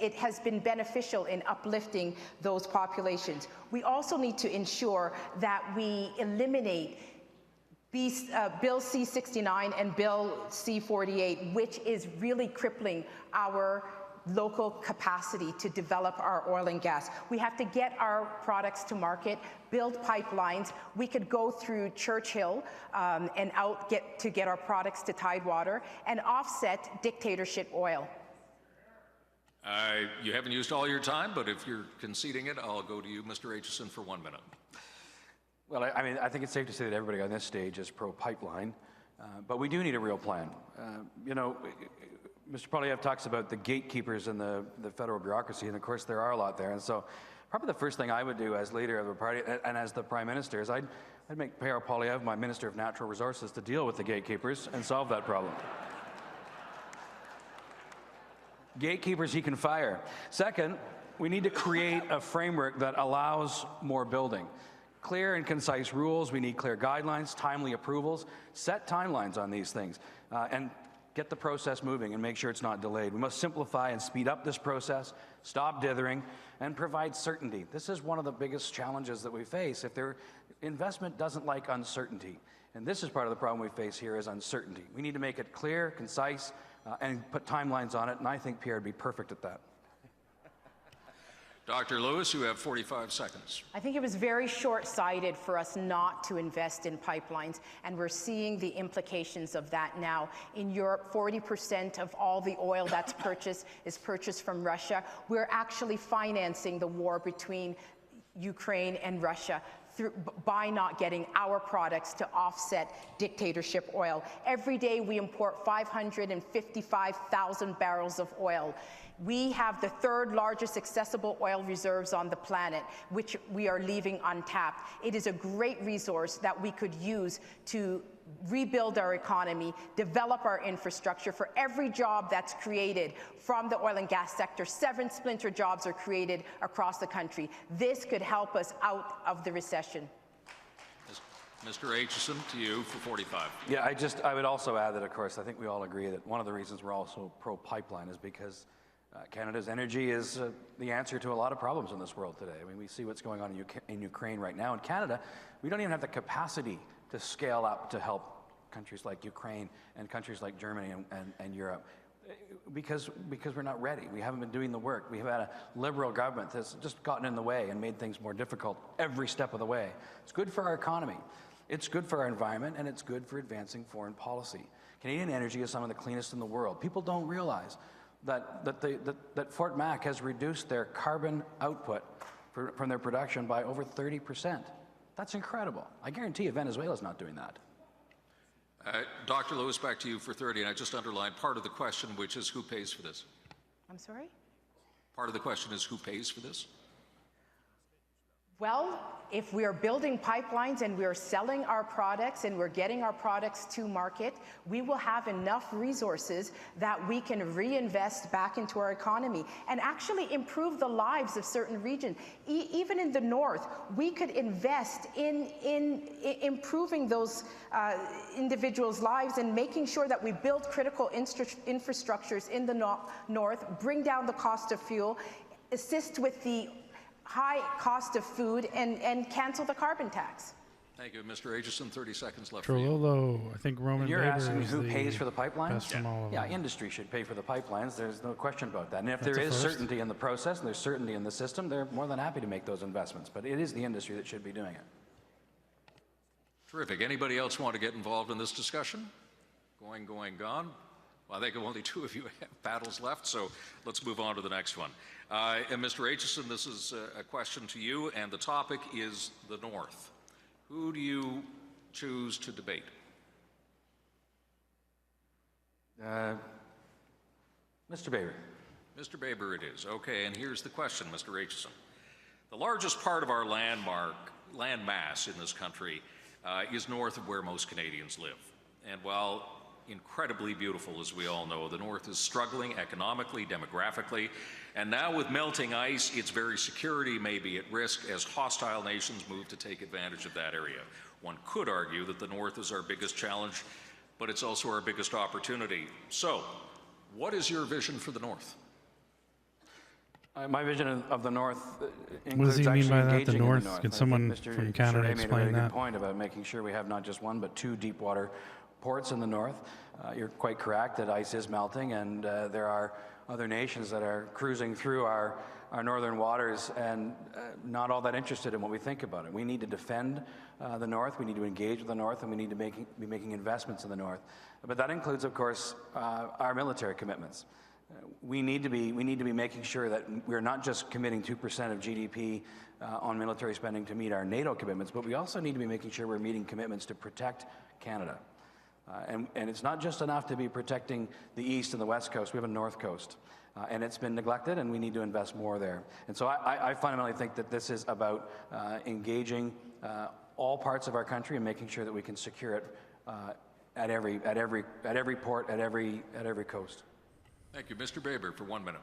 it has been beneficial in uplifting those populations. We also need to ensure that we eliminate Bill C-69 and Bill C-48, which is really crippling our local capacity to develop our oil and gas. We have to get our products to market, build pipelines. We could go through Churchill and get our products to Tidewater and offset dictatorship oil. You haven't used all your time, but if you're conceding it, I'll go to you, Mr. Aitchison, for 1 minute. Well, I mean, I think it's safe to say that everybody on this stage is pro-pipeline, but we do need a real plan. You know, Mr. Poilievre talks about the gatekeepers in the federal bureaucracy, and of course there are a lot there. And so probably the first thing I would do as leader of the party and as the Prime Minister is I'd make Pierre Poilievre my Minister of Natural Resources to deal with the gatekeepers and solve that problem. Gatekeepers he can fire. Second, we need to create a framework that allows more building. Clear and concise rules, we need clear guidelines, timely approvals, set timelines on these things, and get the process moving and make sure it's not delayed. We must simplify and speed up this process, stop dithering, and provide certainty. This is one of the biggest challenges that we face. Investment doesn't like uncertainty, and this is part of the problem we face here is uncertainty. We need to make it clear, concise, and put timelines on it, and I think Pierre would be perfect at that. Dr. Lewis, you have 45 seconds. I think it was very short-sighted for us not to invest in pipelines, and we're seeing the implications of that now. In Europe, 40% of all the oil that's purchased is purchased from Russia. We're actually financing the war between Ukraine and Russia by not getting our products to offset dictatorship oil. Every day we import 555,000 barrels of oil. We have the third largest accessible oil reserves on the planet, which we are leaving untapped. It is a great resource that we could use to rebuild our economy, develop our infrastructure. For every job that's created from the oil and gas sector, 7 splinter jobs are created across the country. This could help us out of the recession. Mr. Aitchison, to you for 45. Yeah, I would also add that, of course, I think we all agree that one of the reasons we're also pro-pipeline is because Canada's energy is the answer to a lot of problems in this world today. I mean, we see what's going on in Ukraine right now. In Canada, we don't even have the capacity to scale up to help countries like Ukraine and countries like Germany and Europe because we're not ready. We haven't been doing the work. We've had a Liberal government that's just gotten in the way and made things more difficult every step of the way. It's good for our economy. It's good for our environment, and it's good for advancing foreign policy. Canadian energy is some of the cleanest in the world. People don't realize that Fort Mac has reduced their carbon output from their production by over 30%. That's incredible. I guarantee you Venezuela's not doing that. Dr. Lewis, back to you for 30, and I just underlined part of the question, which is who pays for this? I'm sorry? Part of the question is who pays for this? Well, if we are building pipelines and we're selling our products and we're getting our products to market, we will have enough resources that we can reinvest back into our economy and actually improve the lives of certain regions. Even in the north, we could invest in improving those individuals' lives and making sure that we build critical infrastructures in the north, bring down the cost of fuel, assist with the high cost of food, and cancel the carbon tax. Thank you, Mr. Aitchison. 30 seconds left for you. Trololo, I think Roman You're Bader asking is who pays for the pipelines? best from all of them. Industry should pay for the pipelines. There's no question about that. And if That's there a is first. certainty in the process and there's certainty in the system, they're more than happy to make those investments. But it is the industry that should be doing it. Terrific. Anybody else want to get involved in this discussion? Going, gone. Well, I think only 2 of you have paddles left, so let's move on to the next one. And Mr. Aitchison, this is a question to you, and the topic is the North. Who do you choose to debate? Mr. Baber. Mr. Baber it is. Okay, and here's the question, Mr. Aitchison. The largest part of our land mass in this country is north of where most Canadians live. And while incredibly beautiful, as we all know. The North is struggling economically, demographically, and now with melting ice, its very security may be at risk as hostile nations move to take advantage of that area. One could argue that the North is our biggest challenge, but it's also our biggest opportunity. So, what is your vision for the North? My vision of the North What does includes he mean actually by that, the engaging in North? the North. Can I think someone Mr. from Canada Charest made a explain very that? good point about making sure we have not just one, but two deep water ports in the North. You're quite correct that ice is melting, and there are other nations that are cruising through our northern waters and not all that interested in what we think about it. We need to defend the North, we need to engage with the North, and we need to be making investments in the North. But that includes, of course, our military commitments. We need to be making sure that we're not just committing 2% of GDP on military spending to meet our NATO commitments, but we also need to be making sure we're meeting commitments to protect Canada. And it's not just enough to be protecting the East and the West Coast. We have a North Coast, and it's been neglected, and we need to invest more there. And so I fundamentally think that this is about engaging all parts of our country and making sure that we can secure it at every port, at every coast. Thank you. Mr. Baber, for 1 minute.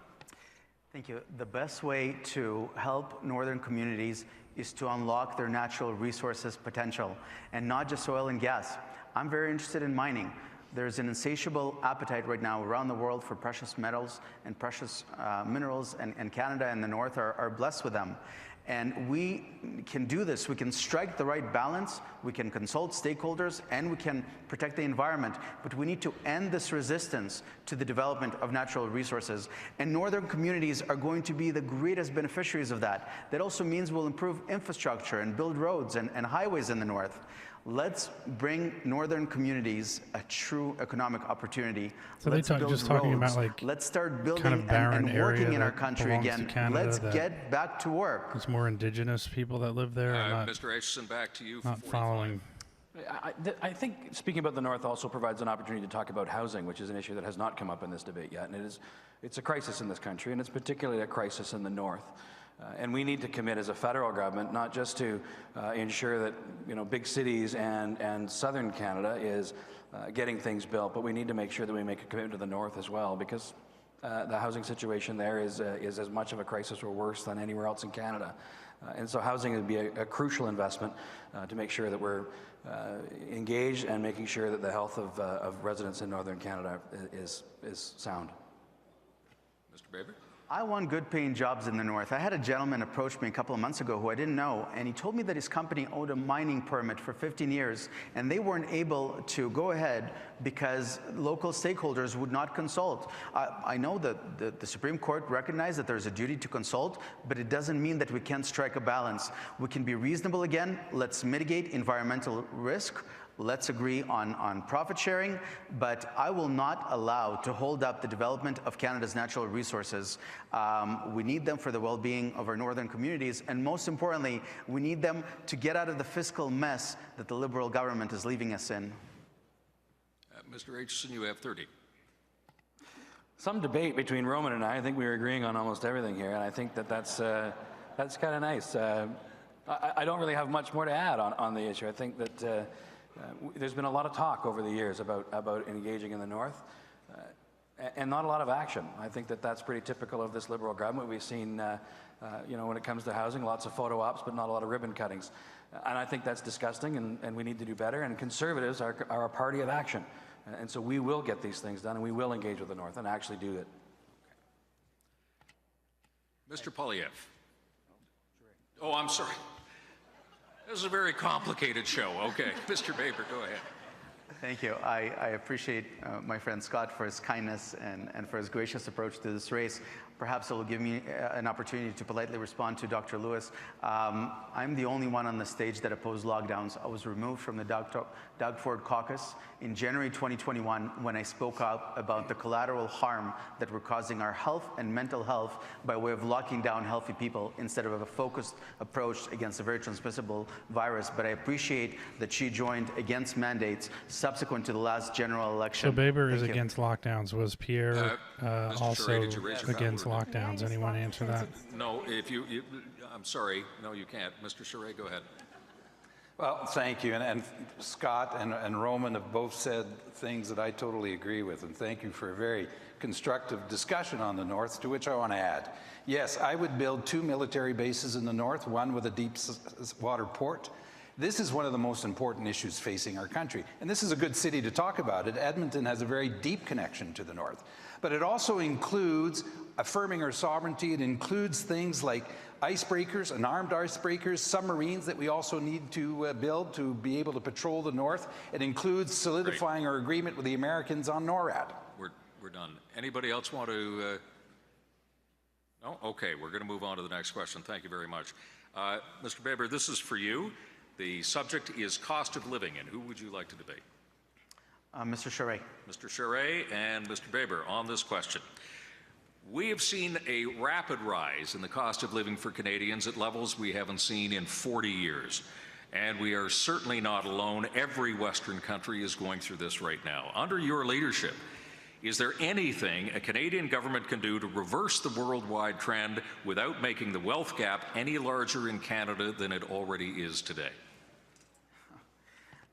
Thank you. The best way to help northern communities is to unlock their natural resources potential, and not just oil and gas. I'm very interested in mining. There's an insatiable appetite right now around the world for precious metals and precious minerals, and Canada and the North are blessed with them. And we can do this. We can strike the right balance, we can consult stakeholders, and we can protect the environment. But we need to end this resistance to the development of natural resources. And northern communities are going to be the greatest beneficiaries of that. That also means we'll improve infrastructure and build roads and highways in the North. Let's bring northern communities a true economic opportunity. So Let's they build just talking roads. about like Let's start building kind of barren and working area in our that country belongs to again. Canada Let's that get back to work. it's more indigenous people that live there, and Mr. Aitchison, back to you for not 45. following. I think speaking about the North also provides an opportunity to talk about housing, which is an issue that has not come up in this debate yet. And it's a crisis in this country, and it's particularly a crisis in the North. And we need to commit as a federal government, not just to ensure that big cities and southern Canada is getting things built, but we need to make sure that we make a commitment to the North as well, because the housing situation there is as much of a crisis or worse than anywhere else in Canada. And so housing would be a crucial investment to make sure that we're engaged and making sure that the health of residents in northern Canada is sound. Mr. Baber? I want good paying jobs in the North. I had a gentleman approach me a couple of months ago who I didn't know, and he told me that his company owned a mining permit for 15 years, and they weren't able to go ahead because local stakeholders would not consult. I know that the Supreme Court recognized that there's a duty to consult, but it doesn't mean that we can't strike a balance. We can be reasonable again. Let's mitigate environmental risk. Let's agree on profit sharing, but I will not allow to hold up the development of Canada's natural resources. We need them for the well-being of our northern communities, and most importantly, we need them to get out of the fiscal mess that the Liberal government is leaving us in. Mr. Aitchison, you have 30. Some debate between Roman and I think we were agreeing on almost everything here, and I think that's kind of nice. I don't really have much more to add on the issue. I think that there's been a lot of talk over the years about engaging in the North, and not a lot of action. I think that's pretty typical of this Liberal government. We've seen, when it comes to housing, lots of photo ops, but not a lot of ribbon cuttings. And I think that's disgusting, and we need to do better. And Conservatives are a party of action. And so we will get these things done, and we will engage with the North and actually do it. Mr. Polyev. Oh, I'm sorry. This is a very complicated show. Okay, Mr. Baber, go ahead. Thank you. I appreciate my friend Scott for his kindness and for his gracious approach to this race. Perhaps it will give me an opportunity to politely respond to Dr. Lewis. I'm the only one on the stage that opposed lockdowns. I was removed from the Doug Ford caucus in January 2021 when I spoke out about the collateral harm that we're causing our health and mental health by way of locking down healthy people instead of a focused approach against a very transmissible virus. But I appreciate that she joined against mandates subsequent to the last general election. So Baber is against lockdowns. Was Pierre also Charest, did you raise your against hand? lockdowns? Anyone answer that? No, I'm sorry. No, you can't. Mr. Charest, go ahead. Well, thank you. And Scott and Roman have both said things that I totally agree with. And thank you for a very constructive discussion on the North, to which I want to add. Yes, I would build 2 military bases in the North, one with a deep water port. This is one of the most important issues facing our country. And this is a good city to talk about it. Edmonton has a very deep connection to the North. But it also includes affirming our sovereignty. It includes things like icebreakers and armed icebreakers, submarines that we also need to build to be able to patrol the North. It includes solidifying our agreement with the Americans on NORAD. We're done. Anybody else want to? No? Okay, we're going to move on to the next question. Thank you very much. Mr. Baber, this is for you. The subject is cost of living, and who would you like to debate? Mr. Charest. Mr. Charest and Mr. Baber on this question. We have seen a rapid rise in the cost of living for Canadians at levels we haven't seen in 40 years. And we are certainly not alone. Every Western country is going through this right now. Under your leadership, is there anything a Canadian government can do to reverse the worldwide trend without making the wealth gap any larger in Canada than it already is today?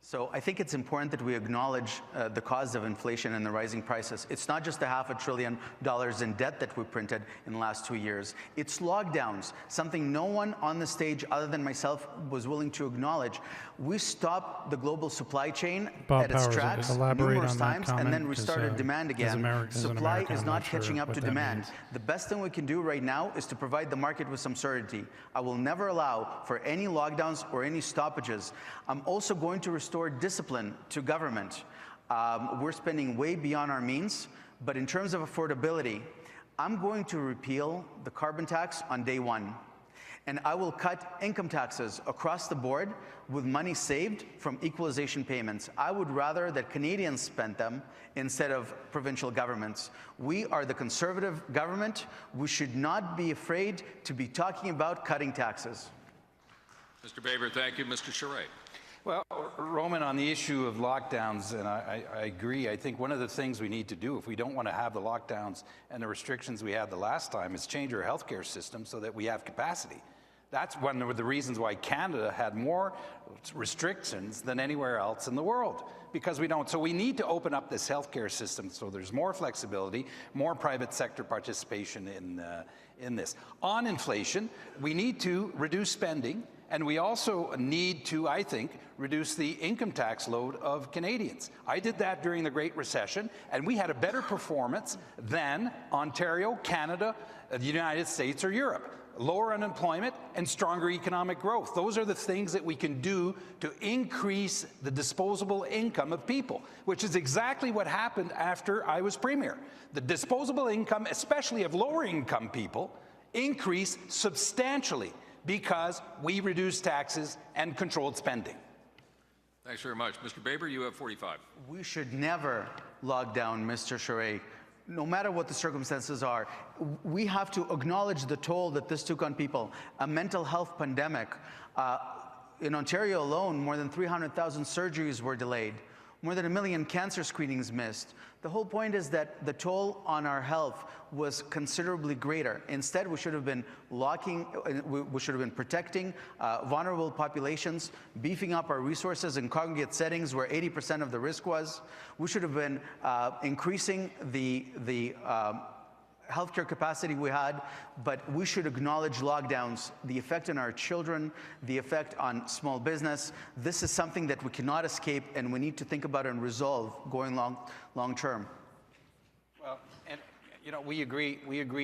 So I think it's important that we acknowledge the cause of inflation and the rising prices. It's not just the $500 billion in debt that we printed in the last 2 years. It's lockdowns, something no one on the stage other than myself was willing to acknowledge. We stopped the global supply chain at its tracks numerous times and then restarted demand again. Supply is not catching up to demand. The best thing we can do right now is to provide the market with some certainty. I will never allow for any lockdowns or any stoppages. I'm also going to restore discipline to government. We're spending way beyond our means, but in terms of affordability, I'm going to repeal the carbon tax on day one. And I will cut income taxes across the board with money saved from equalization payments. I would rather that Canadians spend them instead of provincial governments. We are the Conservative government. We should not be afraid to be talking about cutting taxes. Mr. Baber, thank you. Mr. Charest. Well, Roman, on the issue of lockdowns, and I agree, I think one of the things we need to do if we don't want to have the lockdowns and the restrictions we had the last time is change our healthcare system so that we have capacity. That's one of the reasons why Canada had more restrictions than anywhere else in the world, because we don't. So we need to open up this healthcare system so there's more flexibility, more private sector participation in this. On inflation, we need to reduce spending. And we also need to, I think, reduce the income tax load of Canadians. I did that during the Great Recession, and we had a better performance than Ontario, Canada, the United States, or Europe. Lower unemployment and stronger economic growth. Those are the things that we can do to increase the disposable income of people, which is exactly what happened after I was Premier. The disposable income, especially of lower income people, increased substantially because we reduced taxes and controlled spending. Thanks very much. Mr. Baber, you have 45. We should never lock down, Mr. Charest. No matter what the circumstances are, we have to acknowledge the toll that this took on people. A mental health pandemic. In Ontario alone, more than 300,000 surgeries were delayed. More than 1 million cancer screenings missed. The whole point is that the toll on our health was considerably greater. Instead, we should have been protecting vulnerable populations, beefing up our resources in congregate settings where 80% of the risk was. We should have been increasing the healthcare capacity we had, but we should acknowledge lockdowns, the effect on our children, the effect on small business. This is something that we cannot escape, and we need to think about and resolve going long term. Well, and you know, we agree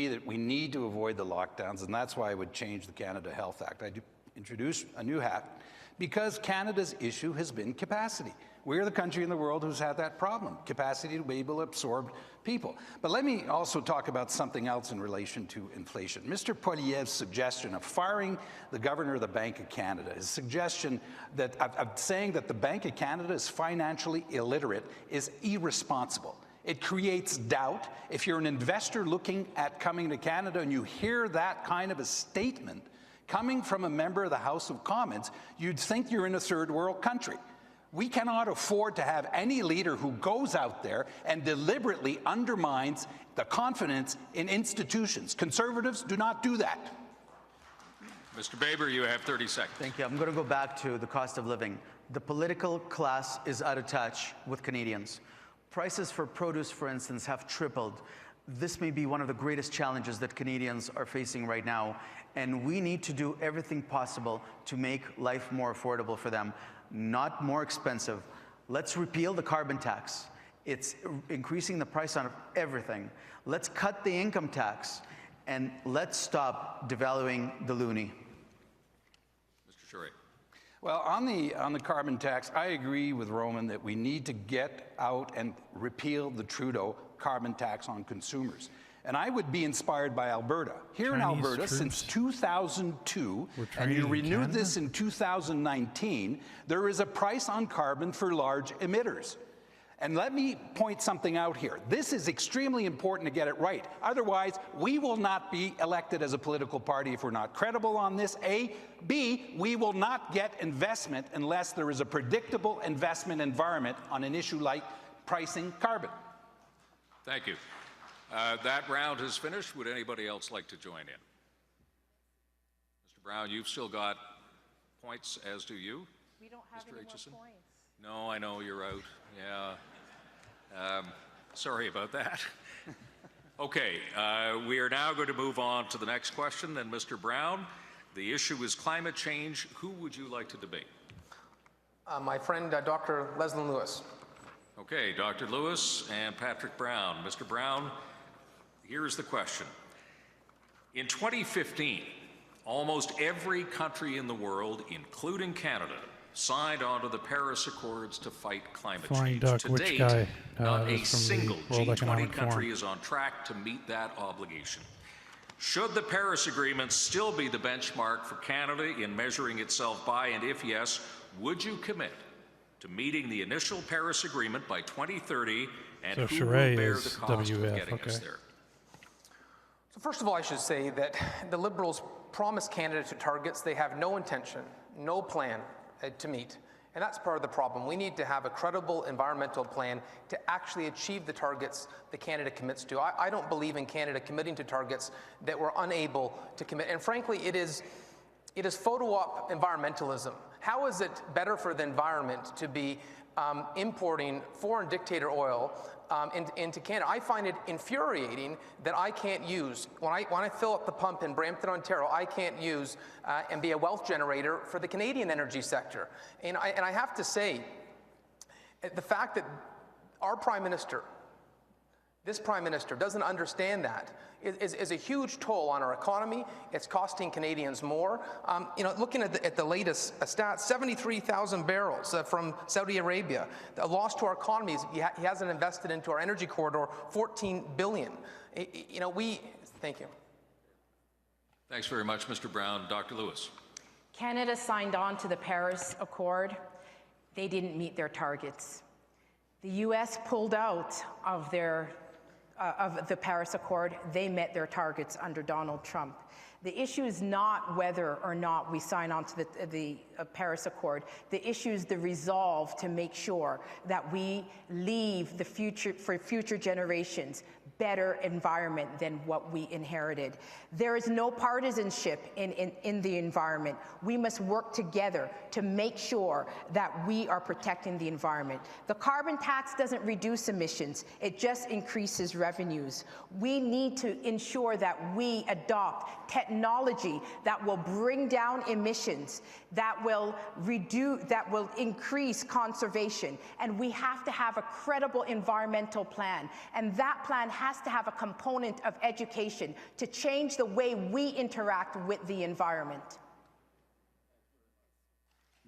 that we need to avoid the lockdowns, and that's why I would change the Canada Health Act. I'd introduce a new hat, because Canada's issue has been capacity. We're the country in the world who's had that problem, capacity to be able to absorb people. But let me also talk about something else in relation to inflation. Mr. Poilievre's suggestion of firing the governor of the Bank of Canada, his suggestion that of saying that the Bank of Canada is financially illiterate is irresponsible. It creates doubt. If you're an investor looking at coming to Canada and you hear that kind of a statement coming from a member of the House of Commons, you'd think you're in a third world country. We cannot afford to have any leader who goes out there and deliberately undermines the confidence in institutions. Conservatives do not do that. Mr. Baber, you have 30 seconds. Thank you. I'm going to go back to the cost of living. The political class is out of touch with Canadians. Prices for produce, for instance, have tripled. This may be one of the greatest challenges that Canadians are facing right now, and we need to do everything possible to make life more affordable for them, not more expensive. Let's repeal the carbon tax. It's increasing the price on everything. Let's cut the income tax, and let's stop devaluing the loonie. Mr. Charest. Well, on the carbon tax, I agree with Roman that we need to get out and repeal the Trudeau carbon tax on consumers. And I would be inspired by Alberta. Here in Alberta, since 2002, and you renewed this in 2019, there is a price on carbon for large emitters. And let me point something out here. This is extremely important to get it right. Otherwise, we will not be elected as a political party if we're not credible on this, A. B, we will not get investment unless there is a predictable investment environment on an issue like pricing carbon. Thank you. That round is finished. Would anybody else like to join in? Mr. Brown, you've still got points, as do you. We don't have any more points. No, I know you're out. Yeah. Sorry about that. Okay, we are now going to move on to the next question. And Mr. Brown, the issue is climate change. Who would you like to debate? My friend, Dr. Leslyn Lewis. Okay, Dr. Lewis and Patrick Brown. Mr. Brown, here's the question. In 2015, almost every country in the world, including Canada, signed on to the Paris Accords to fight climate Flying change. Duck, To which date, guy, not a is from the single World G20 Economic country Forum? is on track to meet that obligation. Should the Paris Agreement still be the benchmark for Canada in measuring itself by, and if yes, would you commit to meeting the initial Paris Agreement by 2030, and So who will Charest bear is the cost of WF, getting us okay. there? So first of all, I should say that the Liberals promised Canada to targets they have no intention, no plan to meet. And that's part of the problem. We need to have a credible environmental plan to actually achieve the targets that Canada commits to. I don't believe in Canada committing to targets that we're unable to commit. And frankly, it is photo op environmentalism. How is it better for the environment to be importing foreign dictator oil into Canada? I find it infuriating that I can't use, when I fill up the pump in Brampton, Ontario, I can't use and be a wealth generator for the Canadian energy sector. And I have to say, the fact that our Prime Minister, this Prime Minister, doesn't understand that is a huge toll on our economy. It's costing Canadians more. Looking at the latest stats, 73,000 barrels from Saudi Arabia, a loss to our economies. He hasn't invested into our energy corridor 14 billion. Thank you. Thanks very much, Mr. Brown. Dr. Lewis. Canada signed on to the Paris Accord. They didn't meet their targets. The U.S. pulled out of the Paris Accord. They met their targets under Donald Trump. The issue is not whether or not we sign on to the Paris Accord. The issue is the resolve to make sure that we leave the future for future generations better environment than what we inherited. There is no partisanship in the environment. We must work together to make sure that we are protecting the environment. The carbon tax doesn't reduce emissions, it just increases revenues. We need to ensure that we adopt technology that will bring down emissions, that will increase conservation, and we have to have a credible environmental plan, and that plan has to have a component of education to change the way we interact with the environment.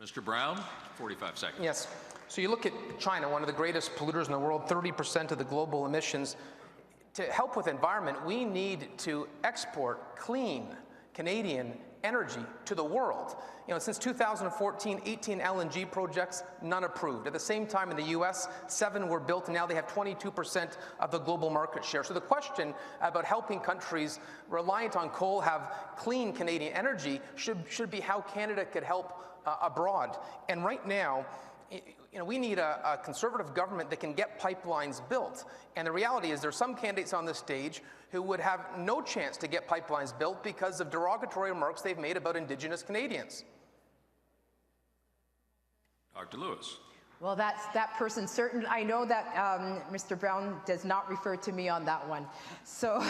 Mr. Brown, 45 seconds. Yes. So you look at China, one of the greatest polluters in the world, 30% of the global emissions. To help with environment, we need to export clean Canadian energy to the world. Since 2014, 18 LNG projects, none approved. At the same time in the US, 7 were built, and now they have 22% of the global market share. So the question about helping countries reliant on coal have clean Canadian energy should be how Canada could help abroad. And right now, we need a Conservative government that can get pipelines built. And the reality is there's some candidates on this stage who would have no chance to get pipelines built because of derogatory remarks they've made about Indigenous Canadians. Dr. Lewis. Well, that person certain. I know that Mr. Brown does not refer to me on that one. So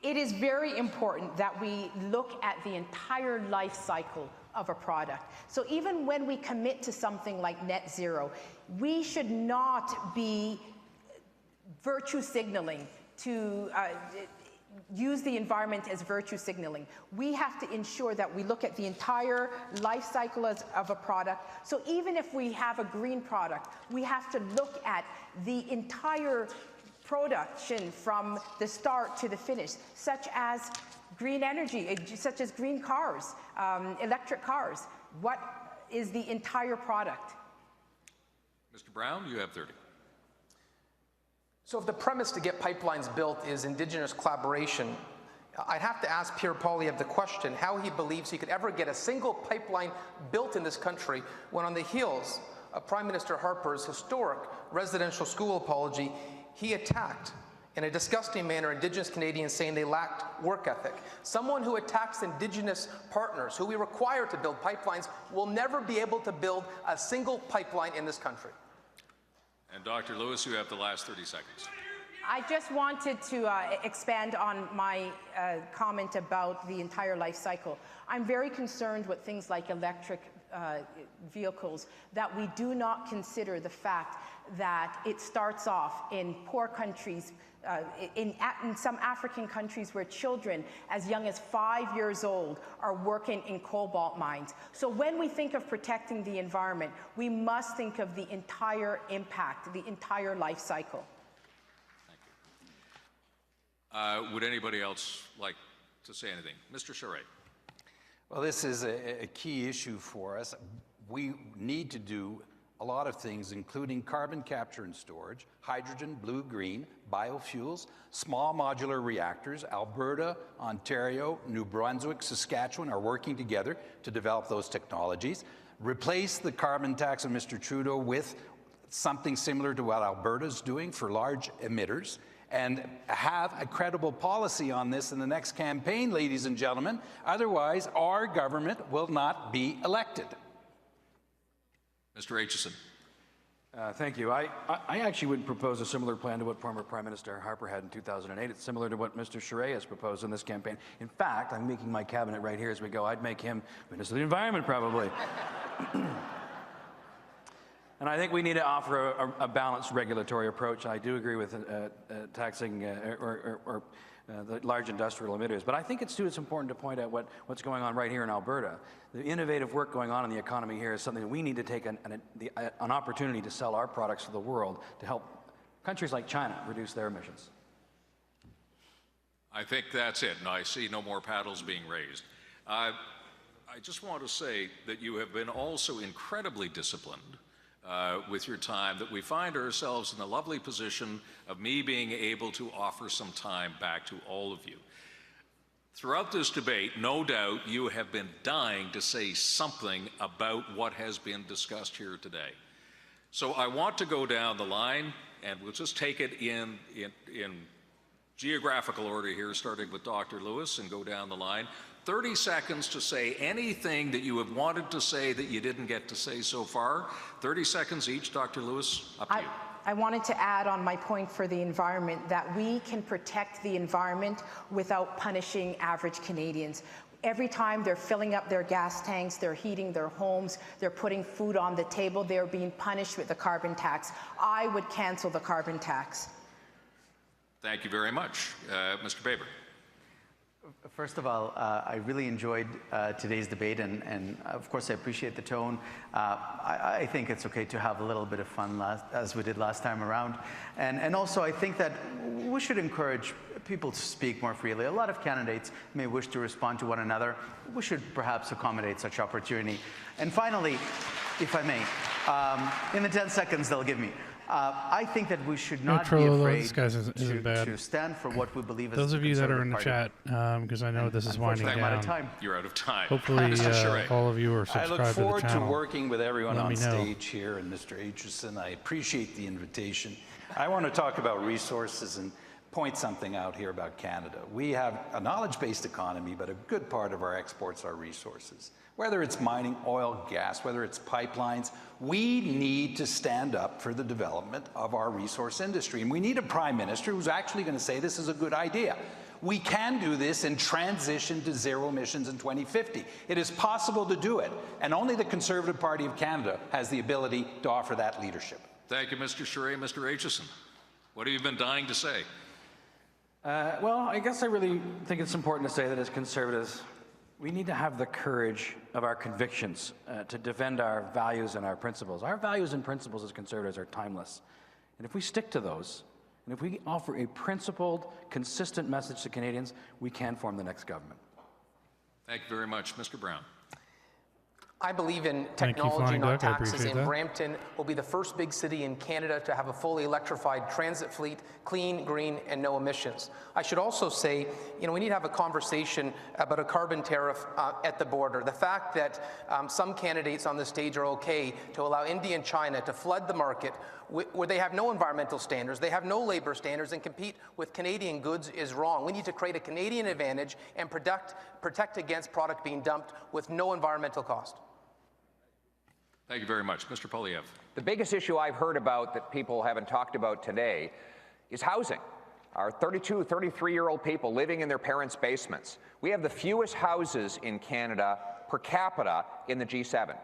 it is very important that we look at the entire life cycle of a product. So even when we commit to something like net zero, we should not be virtue signaling to use the environment as virtue signaling. We have to ensure that we look at the entire life cycle of a product. So even if we have a green product, we have to look at the entire production from the start to the finish, such as green energy, such as green cars, electric cars. What is the entire product? Mr. Brown, you have 30. So if the premise to get pipelines built is Indigenous collaboration, I'd have to ask Pierre Poilievre the question how he believes he could ever get a single pipeline built in this country when on the heels of Prime Minister Harper's historic residential school apology, he attacked in a disgusting manner Indigenous Canadians, saying they lacked work ethic. Someone who attacks Indigenous partners who we require to build pipelines will never be able to build a single pipeline in this country. And Dr. Lewis, you have the last 30 seconds. I just wanted to expand on my comment about the entire life cycle. I'm very concerned with things like electric vehicles, that we do not consider the fact that it starts off in poor countries, in some African countries where children as young as 5 years old are working in cobalt mines. So when we think of protecting the environment, we must think of the entire impact, the entire life cycle. Thank you. Would anybody else like to say anything? Mr. Charest. Well, this is a key issue for us. We need to do a lot of things, including carbon capture and storage, hydrogen, blue, green, biofuels, small modular reactors. Alberta, Ontario, New Brunswick, Saskatchewan are working together to develop those technologies. Replace the carbon tax of Mr. Trudeau with something similar to what Alberta's doing for large emitters, and have a credible policy on this in the next campaign, ladies and gentlemen. Otherwise, our government will not be elected. Mr. Aitchison. Thank you. I actually would propose a similar plan to what former Prime Minister Harper had in 2008. It's similar to what Mr. Charest has proposed in this campaign. In fact, I'm making my cabinet right here as we go. I'd make him Minister of the Environment, probably. And I think we need to offer a balanced regulatory approach. I do agree with taxing the large industrial emitters. But I think it's important to point out what's going on right here in Alberta. The innovative work going on in the economy here is something that we need to take an opportunity to sell our products to the world to help countries like China reduce their emissions. I think that's it, and I see no more paddles being raised. I just want to say that you have been also incredibly disciplined with your time, that we find ourselves in the lovely position of me being able to offer some time back to all of you. Throughout this debate, no doubt you have been dying to say something about what has been discussed here today. So I want to go down the line, and we'll just take it in geographical order here, starting with Dr. Lewis, and go down the line. 30 seconds to say anything that you have wanted to say that you didn't get to say so far. 30 seconds each. Dr. Lewis, up to you. I wanted to add on my point for the environment that we can protect the environment without punishing average Canadians. Every time they're filling up their gas tanks, they're heating their homes, they're putting food on the table, they're being punished with the carbon tax. I would cancel the carbon tax. Thank you very much. Mr. Baber. First of all, I really enjoyed today's debate, and of course I appreciate the tone. I think it's okay to have a little bit of fun as we did last time around. And also I think that we should encourage people to speak more freely. A lot of candidates may wish to respond to one another. We should perhaps accommodate such opportunity. And finally, if I may, in the 10 seconds they'll give me, I think that we should No, not be Trudeau, afraid this guy isn't bad. to stand for what we believe Those is of the you that are Conservative in the Party. chat, because I know this is winding Unfortunately, I'm out of down. time. You're out of time. Hopefully, Mr. Charest. all of you are I subscribed look to the forward to channel. working with everyone Let on me know. stage here, and Mr. Aitchison, I appreciate the invitation. I want to talk about resources and point something out here about Canada. We have a knowledge-based economy, but a good part of our exports are resources. Whether it's mining, oil, gas, whether it's pipelines, we need to stand up for the development of our resource industry. And we need a prime minister who's actually going to say this is a good idea. We can do this and transition to zero emissions in 2050. It is possible to do it, and only the Conservative Party of Canada has the ability to offer that leadership. Thank you, Mr. Charest. Mr. Aitchison, what have you been dying to say? Well, I guess I really think it's important to say that as Conservatives, we need to have the courage of our convictions to defend our values and our principles. Our values and principles as Conservatives are timeless. And if we stick to those, and if we offer a principled, consistent message to Canadians, we can form the next government. Thank you very much. Mr. Brown. I believe in Thank you, technology, Flying not Duck. I taxes, appreciate and that. Brampton will be the first big city in Canada to have a fully electrified transit fleet, clean, green, and no emissions. I should also say, we need to have a conversation about a carbon tariff at the border. The fact that some candidates on the stage are okay to allow India and China to flood the market where they have no environmental standards, they have no labor standards, and compete with Canadian goods is wrong. We need to create a Canadian advantage and protect against product being dumped with no environmental cost. Thank you very much. Mr. Poilievre. The biggest issue I've heard about that people haven't talked about today is housing. Our 32, 33-year-old people living in their parents' basements. We have the fewest houses in Canada per capita in the G7.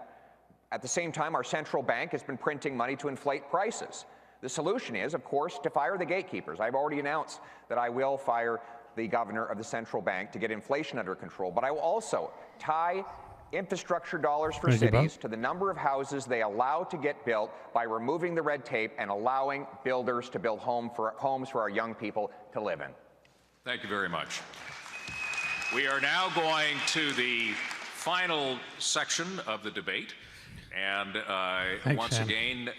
At the same time, our central bank has been printing money to inflate prices. The solution is, of course, to fire the gatekeepers. I've already announced that I will fire the governor of the central bank to get inflation under control, but I will also tie infrastructure dollars for cities to the number of houses they allow to get built by removing the red tape and allowing builders to build homes for our young people to live in. Thank you very much. We are now going to the final section of the debate. And once again,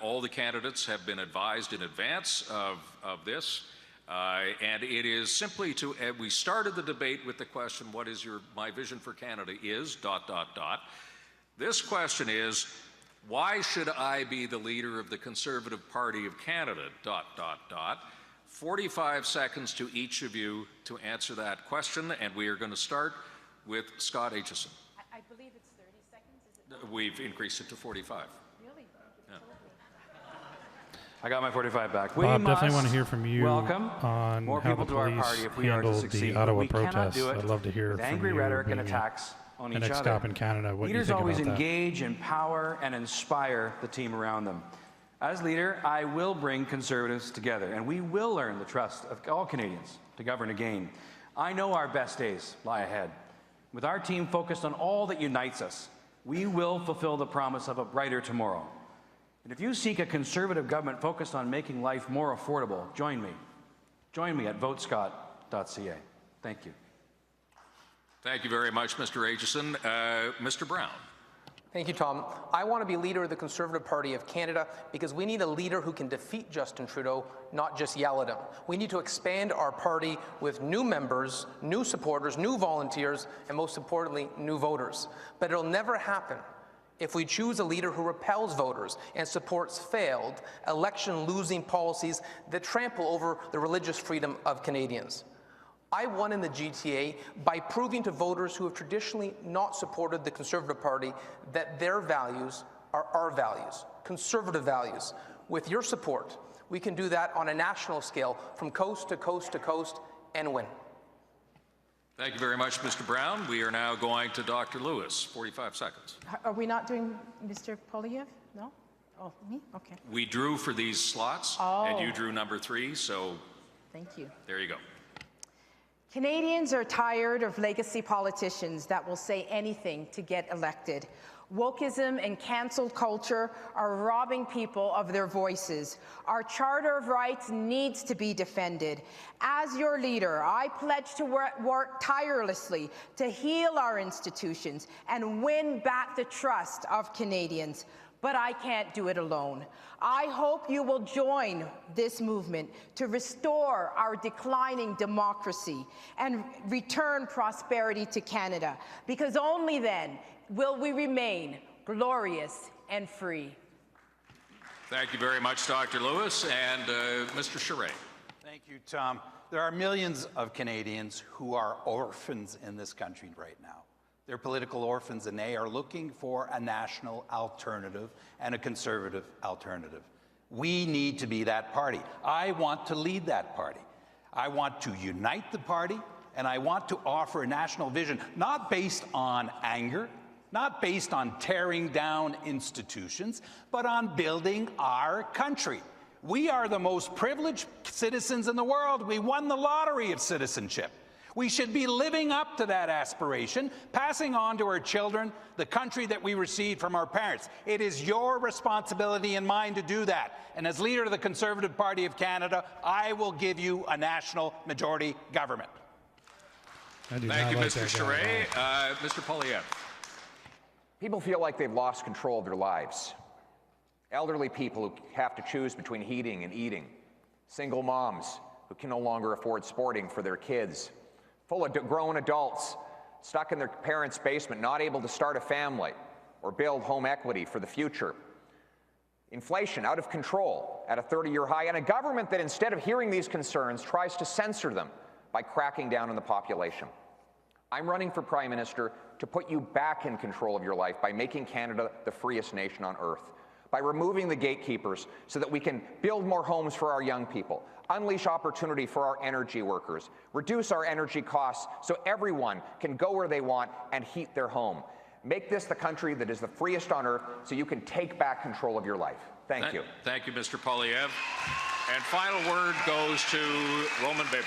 all the candidates have been advised in advance of this. And it is simply to, we started the debate with the question, what is my vision for Canada is, ... This question is, why should I be the leader of the Conservative Party of Canada, ... 45 seconds to each of you to answer that question, and we are going to start with Scott Aitchison. I believe it's 30 seconds, is it? We've increased it to 45. Really? Yeah. I got my 45 back. Bob, definitely want to hear from you welcome on more how people the to our police party if we are to handled succeed. the But Ottawa we cannot protests. do it I'd love to hear with from angry you rhetoric and being attacks on the each next other. stop in Canada. What do you Leaders think always about that? engage, empower, and inspire the team around them. As leader, I will bring Conservatives together, and we will earn the trust of all Canadians to govern again. I know our best days lie ahead. With our team focused on all that unites us, we will fulfill the promise of a brighter tomorrow. And if you seek a Conservative government focused on making life more affordable, join me. Join me at votescott.ca. Thank you. Thank you very much, Mr. Aitchison. Mr. Brown. Thank you, Tom. I want to be leader of the Conservative Party of Canada because we need a leader who can defeat Justin Trudeau, not just yell at him. We need to expand our party with new members, new supporters, new volunteers, and most importantly, new voters. But it'll never happen if we choose a leader who repels voters and supports failed, election-losing policies that trample over the religious freedom of Canadians. I won in the GTA by proving to voters who have traditionally not supported the Conservative Party that their values are our values, Conservative values. With your support, we can do that on a national scale from coast to coast to coast and win. Thank you very much, Mr. Brown. We are now going to Dr. Lewis. 45 seconds. Are we not doing Mr. Poilievre? No? Oh, me? Okay. We drew for these slots, and you drew number 3, so Thank you. there you go. Canadians are tired of legacy politicians that will say anything to get elected. Wokeism and cancelled culture are robbing people of their voices. Our Charter of Rights needs to be defended. As your leader, I pledge to work tirelessly to heal our institutions and win back the trust of Canadians. but I can't do it alone. I hope you will join this movement to restore our declining democracy and return prosperity to Canada, because only then will we remain glorious and free. Thank you very much, Dr. Lewis. And Mr. Charest. Thank you, Tom. There are millions of Canadians who are orphans in this country right now. They're political orphans, and they are looking for a national alternative and a conservative alternative. We need to be that party. I want to lead that party. I want to unite the party, and I want to offer a national vision, not based on anger, not based on tearing down institutions, but on building our country. We are the most privileged citizens in the world. We won the lottery of citizenship. We should be living up to that aspiration, passing on to our children the country that we received from our parents. It is your responsibility and mine to do that. And as leader of the Conservative Party of Canada, I will give you a national majority government. Thank you, Mr. Charest. Mr. Poilievre. People feel like they've lost control of their lives. Elderly people who have to choose between heating and eating. Single moms who can no longer afford sporting for their kids. Full of grown adults stuck in their parents' basement, not able to start a family or build home equity for the future. Inflation out of control at a 30-year high, and a government that, instead of hearing these concerns, tries to censor them by cracking down on the population. I'm running for Prime Minister to put you back in control of your life by making Canada the freest nation on earth, by removing the gatekeepers so that we can build more homes for our young people, unleash opportunity for our energy workers, reduce our energy costs so everyone can go where they want and heat their home. Make this the country that is the freest on earth so you can take back control of your life. Thank you. Thank you, Mr. Poilievre. And final word goes to Roman Baber.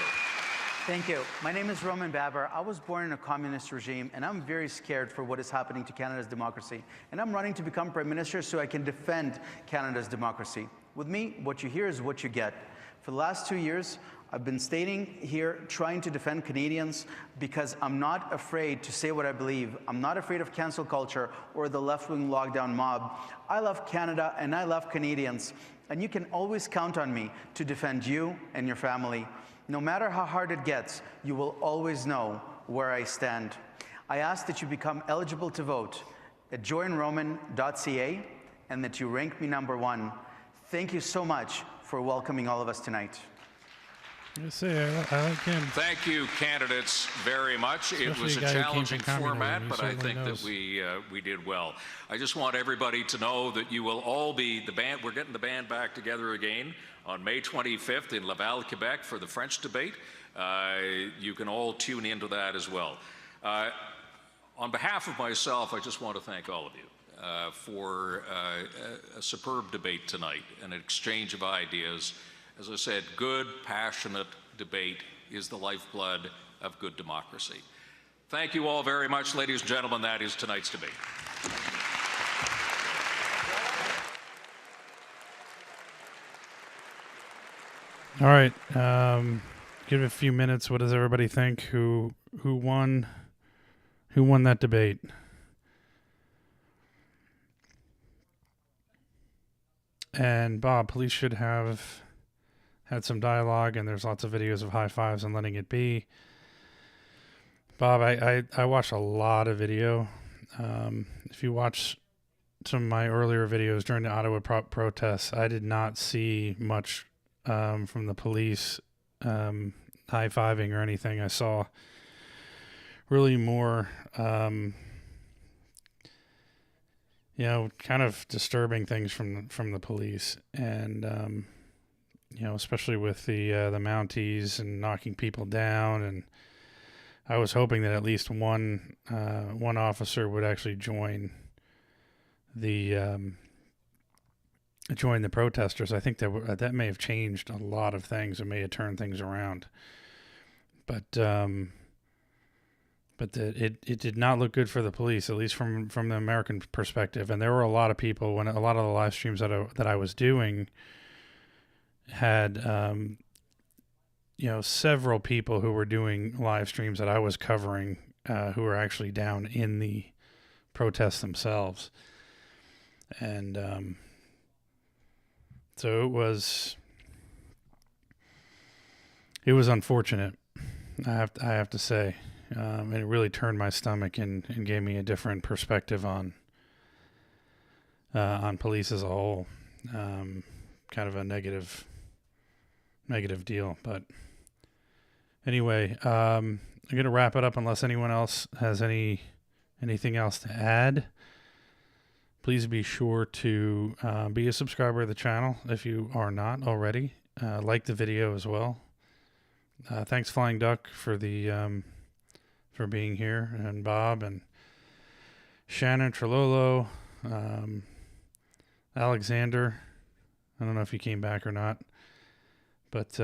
Thank you. My name is Roman Baber. I was born in a communist regime, and I'm very scared for what is happening to Canada's democracy. And I'm running to become Prime Minister so I can defend Canada's democracy. With me, what you hear is what you get. For the last 2 years, I've been staying here trying to defend Canadians because I'm not afraid to say what I believe. I'm not afraid of cancel culture or the left-wing lockdown mob. I love Canada and I love Canadians. And you can always count on me to defend you and your family. No matter how hard it gets, you will always know where I stand. I ask that you become eligible to vote at joinroman.ca and that you rank me #1. Thank you so much for welcoming all of us tonight. I like him. Thank you, candidates, very much. It was a challenging format, but I think that we did well. I just want everybody to know that you will all be the band. We're getting the band back together again on May 25th in Laval, Quebec for the French debate. You can all tune into that as well. On behalf of myself, I just want to thank all of you for a superb debate tonight, an exchange of ideas. As I said, good, passionate debate is the lifeblood of good democracy. Thank you all very much, ladies and gentlemen. That is tonight's debate. All right, give it a few minutes. What does everybody think? Who won? Who won that debate? And Bob, police should have had some dialogue, and there's lots of videos of high fives and letting it be. Bob, I watched a lot of video. If you watch some of my earlier videos during the Ottawa protests, I did not see much from the police high-fiving or anything. I saw really more, kind of disturbing things from the police, and especially with the Mounties and knocking people down. And I was hoping that at least one officer would actually join the protesters. I think that may have changed a lot of things. It may have turned things around, but it did not look good for the police, at least from the American perspective. And there were a lot of people, when a lot of the live streams that I was doing had several people who were doing live streams that I was covering who were actually down in the protests themselves. And so it was unfortunate, I have to say. And it really turned my stomach and gave me a different perspective on police as a whole. Kind of a negative deal. But anyway, I'm going to wrap it up unless anyone else has anything else to add. Please be sure to be a subscriber of the channel if you are not already. Like the video as well. Thanks, Flying Duck, for being here, and Bob and Shannon Trelolo, Alexander. I don't know if he came back or not, but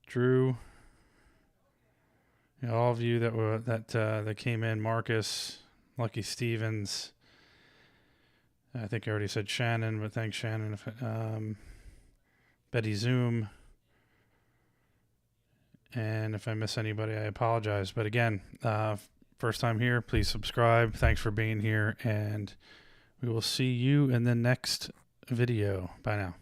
Drew, all of you that came in, Marcus, Lucky Stevens. I think I already said Shannon, but thanks, Shannon. Betty Zoom. And if I miss anybody, I apologize. But again, first time here, please subscribe. Thanks for being here, and we will see you in the next video. Bye now.